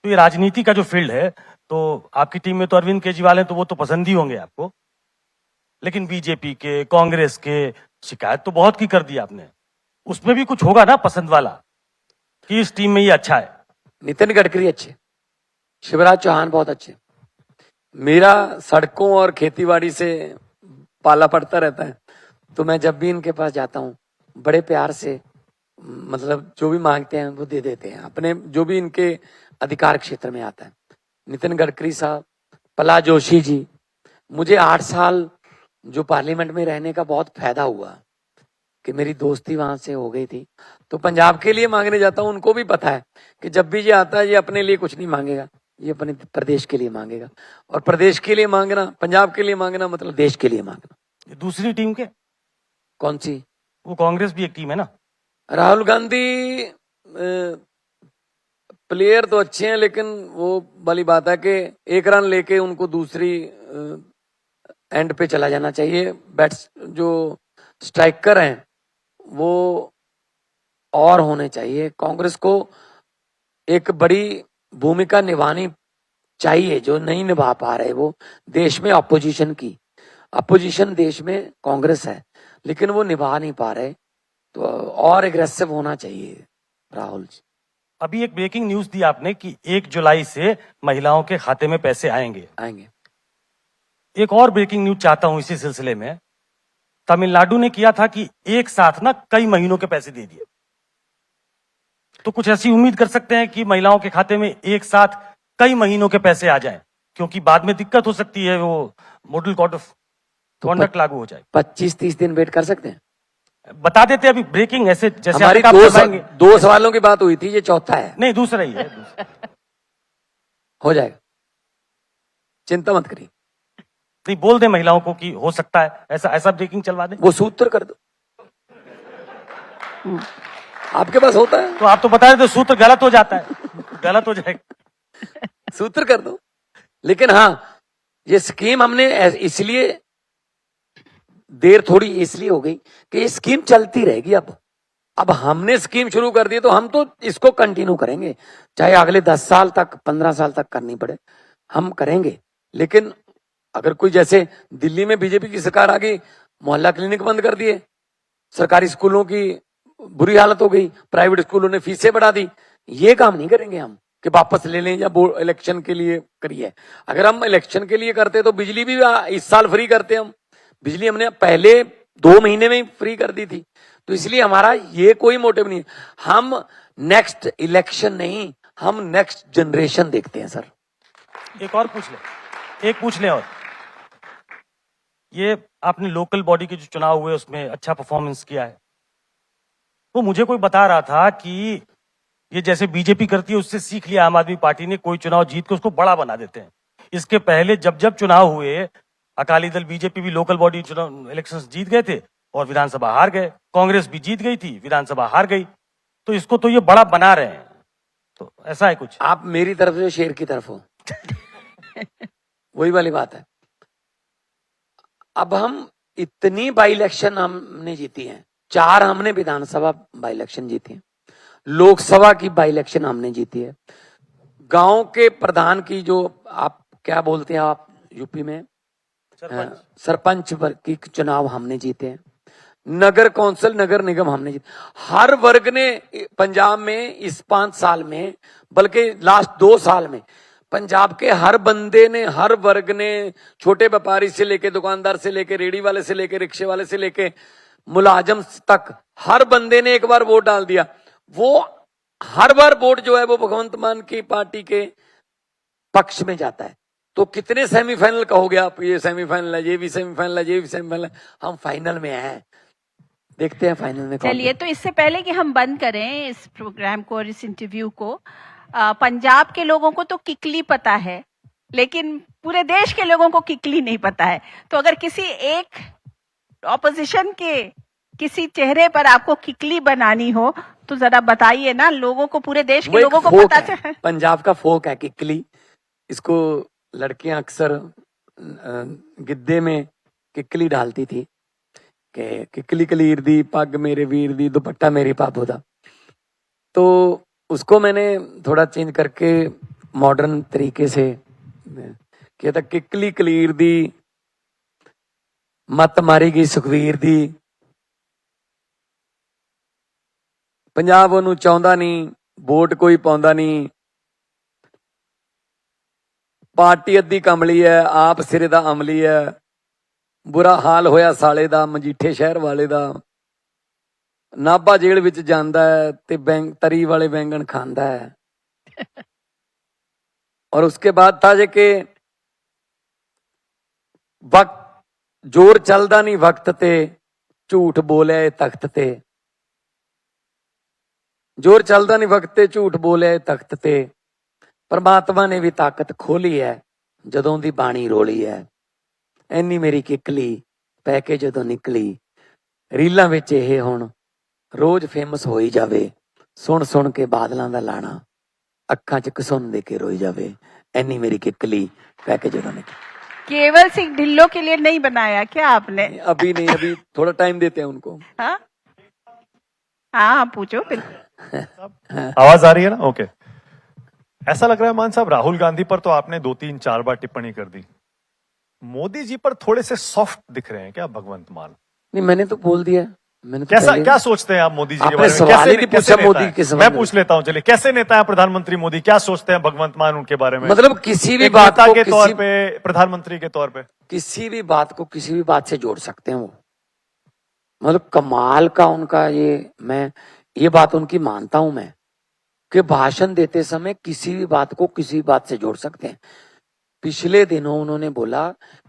तो ये राजनीति का जो फील्ड है, तो आपकी टीम में तो अरविंद केजरीवाल हैं, तो वो तो पसंद ही होंगे आपको, लेकिन बीजेपी के, कांग्रेस के शिकायत तो बहुत की कर दी आपने। उसमें भी कुछ होगा ना पसंद वाला कि इस टीम में ये अच्छा है? नितिन गडकरी अच्छे, शिवराज चौहान बहुत अच्छे। मेरा सड़कों और खेतीबाड़ी से पाला पड़ता रहता है, तो मैं जब भी इनके पास जाता हूँ बड़े प्यार से, मतलब जो भी मांगते हैं वो दे देते हैं, अपने जो भी इनके अधिकार क्षेत्र में आता है। नितिन गडकरी साहब, प्रहलाद जोशी जी, मुझे 8 साल जो पार्लियामेंट में रहने का बहुत फायदा हुआ कि मेरी दोस्ती वहां से हो गई थी। तो पंजाब के लिए मांगने जाता हूं, उनको भी पता है कि जब भी ये आता है ये अपने लिए कुछ नहीं मांगेगा, ये अपने प्रदेश के लिए मांगेगा, और प्रदेश के लिए मांगना, पंजाब के लिए मांगना मतलब देश के लिए मांगना। दूसरी टीम के कौन सी? वो कांग्रेस भी एक टीम है ना। राहुल गांधी प्लेयर तो अच्छे हैं, लेकिन वो वाली बात है कि एक रन लेके उनको दूसरी एंड पे चला जाना चाहिए। बैट्स जो स्ट्राइकर हैं वो और होने चाहिए। कांग्रेस को एक बड़ी भूमिका निभानी चाहिए जो नहीं निभा पा रहे वो देश में अपोजिशन की। अपोजिशन देश में कांग्रेस है, लेकिन वो निभा नहीं पा रहे, तो और एग्रेसिव होना चाहिए राहुल जी। अभी एक ब्रेकिंग न्यूज दी आपने कि 1 जुलाई से महिलाओं के खाते में पैसे आएंगे। एक और ब्रेकिंग न्यूज चाहता हूं इसी सिलसिले में। तमिलनाडु ने किया था कि एक साथ ना कई महीनों के पैसे दे दिए, तो कुछ ऐसी उम्मीद कर सकते हैं कि महिलाओं के खाते में एक साथ कई महीनों के पैसे आ जाएं, क्योंकि बाद में दिक्कत हो सकती है, वो मॉडल कोड ऑफ कॉन्डक्ट लागू हो जाए। 25-30 दिन वेट कर सकते हैं। बता देते अभी ब्रेकिंग, ऐसे जैसे हमारी दो सवालों की बात हुई थी, ये चौथा है। नहीं, दूसरा ही है। हो जाएगा, चिंता मत करिए। नहीं, बोल दे महिलाओं को कि हो सकता है, ऐसा ब्रेकिंग चलवा दे। वो सूत्र कर दो, आपके पास होता है तो आप तो बता रहे थे सूत्र गलत हो जाता है। गलत हो जाएगा, सूत्र कर दो। लेकिन हाँ, ये स्कीम हमने इसलिए देर थोड़ी इसलिए हो गई कि ये स्कीम चलती रहेगी। अब हमने स्कीम शुरू कर दी तो हम तो इसको कंटिन्यू करेंगे, चाहे अगले 10 साल तक, 15 साल तक करनी पड़े, हम करेंगे। लेकिन अगर कोई, जैसे दिल्ली में बीजेपी की सरकार आ गई, मोहल्ला क्लिनिक बंद कर दिए, सरकारी स्कूलों की बुरी हालत हो गई, प्राइवेट स्कूलों ने फीसें बढ़ा दी, ये काम नहीं करेंगे हम कि वापस ले लें या इलेक्शन के लिए करिए। अगर हम इलेक्शन के लिए करते तो बिजली भी इस साल फ्री करते। हम बिजली हमने पहले 2 महीने में ही फ्री कर दी थी, तो इसलिए हमारा ये कोई मोटिव नहीं। हम नेक्स्ट इलेक्शन नहीं, हम नेक्स्ट जनरेशन देखते हैं सर। एक और पूछ ले और ये आपने लोकल बॉडी के जो चुनाव हुए उसमें अच्छा परफॉर्मेंस किया है, वो मुझे कोई बता रहा था कि ये जैसे बीजेपी करती है उससे सीख लिया आम आदमी पार्टी ने, कोई चुनाव जीत के उसको बड़ा बना देते हैं। इसके पहले जब चुनाव हुए, अकाली दल बीजेपी भी लोकल बॉडी चुनाव इलेक्शंस जीत गए थे और विधानसभा हार गए, कांग्रेस भी जीत गई थी, विधानसभा हार गई, तो इसको तो ये बड़ा बना रहे हैं। तो ऐसा है कुछ? आप मेरी तरफ से शेर की तरफ हो। वही वाली बात है। अब हम इतनी बाई इलेक्शन हमने जीती हैं, 4 हमने विधानसभा बाई इलेक्शन जीती है, लोकसभा की बाई इलेक्शन हमने जीती है, गांव के प्रधान की जो आप क्या बोलते हैं आप यूपी में, सरपंच की चुनाव हमने जीते हैं, नगर कौंसिल नगर निगम हमने जीते। हर वर्ग ने पंजाब में इस 5 साल में, बल्कि लास्ट 2 साल में पंजाब के हर बंदे ने, हर वर्ग ने, छोटे व्यापारी से लेके दुकानदार से लेके रेडी वाले से लेके रिक्शे वाले से लेके मुलाजम तक, हर बंदे ने एक बार वोट डाल दिया। वो हर बार वोट जो है वो भगवंत मान की पार्टी के पक्ष में जाता है। तो कितने सेमीफाइनल कहोगे आप, ये सेमीफाइनल है, ये भी सेमीफाइनल है, ये भी सेमीफाइनल है, हम फाइनल में हैं, देखते हैं फाइनल में कौन। चलिए, तो इससे पहले कि हम बंद करें इस प्रोग्राम को और इस इंटरव्यू को, पंजाब के लोगों को तो किकली पता है, लेकिन पूरे देश के लोगों को किकली नहीं पता है। तो अगर किसी एक ऑपोजिशन के किसी चेहरे पर आपको किकली बनानी हो तो जरा बताइए ना, लोगों को, पूरे देश के लोगों को पता चले। पंजाब का फोक है किकली, इसको लड़कियां अक्सर गिद्दे में किकली डालती थी कि किकली कलीर दी पग मेरे वीर दी दुपट्टा मेरी पापो दा। तो उसको मैंने थोड़ा चेंज करके मॉडर्न तरीके से किया था, किकली कलीर दी मत मारी गई सुखवीर दी, पंजाब ਉਹਨੂੰ ਚਾਹੁੰਦਾ ਨਹੀਂ, ਵੋਟ ਕੋਈ ਪਾਉਂਦਾ ਨਹੀਂ, ਪਾਰਟੀ ਅੱਧੀ ਕਮਲੀ ਹੈ, ਆਪ ਸਿਰੇ ਦਾ ਅਮਲੀ ਹੈ, ਬੁਰਾ ਹਾਲ ਹੋਇਆ ਸਾਲੇ ਦਾ, ਮਜੀਠੇ ਸ਼ਹਿਰ ਵਾਲੇ ਦਾ, ਨਾਭਾ ਜੇਲ੍ਹ ਵਿੱਚ ਜਾਂਦਾ ਹੈ ਤੇ ਤਰੀ ਵਾਲੇ ਬੈਂਗਣ ਖਾਂਦਾ ਹੈ। और उसके बाद था जे कि वक्त जोर चलदा नहीं वक्त ते, झूठ बोले तख्त ते, जोर चलदा नहीं वक्त ते, झूठ बोले तख्त ते, परमात्मा ने भी ताकत खोली है जदों दी बाणी रोली है, ऐनी मेरी किकली पै के जदों निकली, रीलां विच इह हुण रोज फेमस होई जावे, सुन सुन के बादलां दा लाना, अखां च घसुन दे के रोई जावे, ऐनी मेरी किकली पै के जदों निकली। केवल सिंह ढिल्लों के लिए नहीं बनाया क्या आपने? अभी नहीं, अभी थोड़ा टाइम देते हैं उनको। हाँ हाँ, पूछो बिल्कुल। आवाज आ रही है ना? ओके। ऐसा लग रहा है मान साहब, राहुल गांधी पर तो आपने 2-3-4 बार टिप्पणी कर दी, मोदी जी पर थोड़े से सॉफ्ट दिख रहे हैं क्या भगवंत मान? नहीं, मैंने तो बोल दिया, मैंने तो कैसा, पहले- क्या सोचते हैं आप मोदी जी के आपने बारे में? सवाल ही नहीं कैसे पूछा नेता मोदी हैं? के संबंध मैं में। पूछ लेता हूं, चलिए, कैसे नेता है प्रधानमंत्री मोदी? क्या सोचते हैं भगवंत मान उनके बारे में? मतलब किसी भी एक बात नेता को के तौर किसी, पे, प्रधानमंत्री के तौर पे किसी भी बात को किसी भी बात से जोड़ सकते हैं वो। मतलब कमाल का उनका मैं ये बात उनकी मानता हूं मैं, कि भाषण देते समय किसी भी बात को किसी भी बात से जोड़ सकते हैं। पिछले दिनों उन्होंने बोला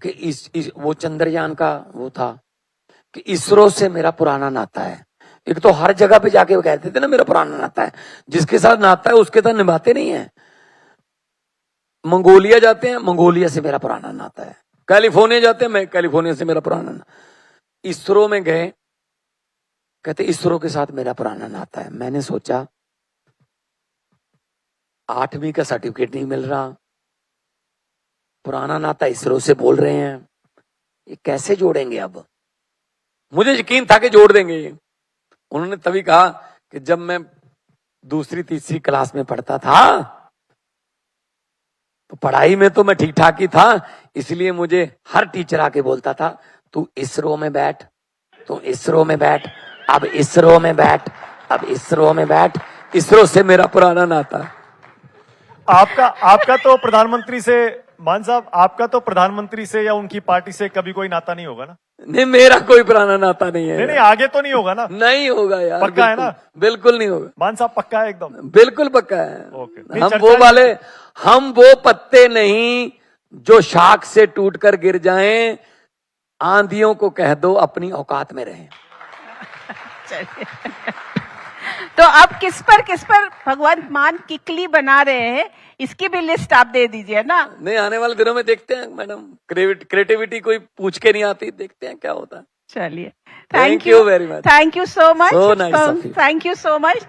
कि वो चंद्रयान का वो था कि इसरो से मेरा पुराना नाता है। एक तो हर जगह पे जाके वो कहते थे ना मेरा पुराना नाता है, जिसके साथ नाता है उसके साथ निभाते नहीं है। मंगोलिया जाते हैं, मंगोलिया से मेरा पुराना नाता है, कैलिफोर्निया जाते हैं, मैं कैलिफोर्निया से मेरा पुराना नाता। इसरो में गए, कहते इसरो के साथ मेरा पुराना नाता है। मैंने सोचा 8वीं का सर्टिफिकेट नहीं मिल रहा, पुराना नाता इसरो से बोल रहे हैं, ये कैसे जोड़ेंगे? अब मुझे यकीन था कि जोड़ देंगे ये। उन्होंने तभी कहा कि जब मैं 2-3 क्लास में पढ़ता था तो पढ़ाई में तो मैं ठीक ठाक ही था, इसलिए मुझे हर टीचर आके बोलता था तू इसरो में बैठ, तू इसरो में बैठ, अब इसरो में बैठ, अब इसरो में बैठ। इसरो से मेरा पुराना नाता। आपका तो प्रधानमंत्री से, मान साहब, आपका तो प्रधानमंत्री से या उनकी पार्टी से कभी कोई नाता नहीं होगा ना? नहीं, मेरा कोई पुराना नाता नहीं है। नहीं, आगे तो नहीं होगा ना? नहीं होगा यार, पक्का है ना? बिल्कुल नहीं होगा। मान साहब पक्का है एकदम? बिल्कुल पक्का है। ओके। नहीं, हम चर्चा वो नहीं- वाले, हम वो पत्ते नहीं जो शाख से टूटकर गिर जाएं, आंधियों को कह दो अपनी औकात में रहें। चलिए, तो अब किस पर भगवंत मान किकली बना रहे हैं, इसकी भी लिस्ट आप दे दीजिए ना। नहीं, आने वाले दिनों में देखते हैं मैडम, क्रिएटिविटी कोई पूछ के नहीं आती, देखते हैं क्या होता है। चलिए, Thank you very much. Thank you so much, So nice of you. Thank you so much.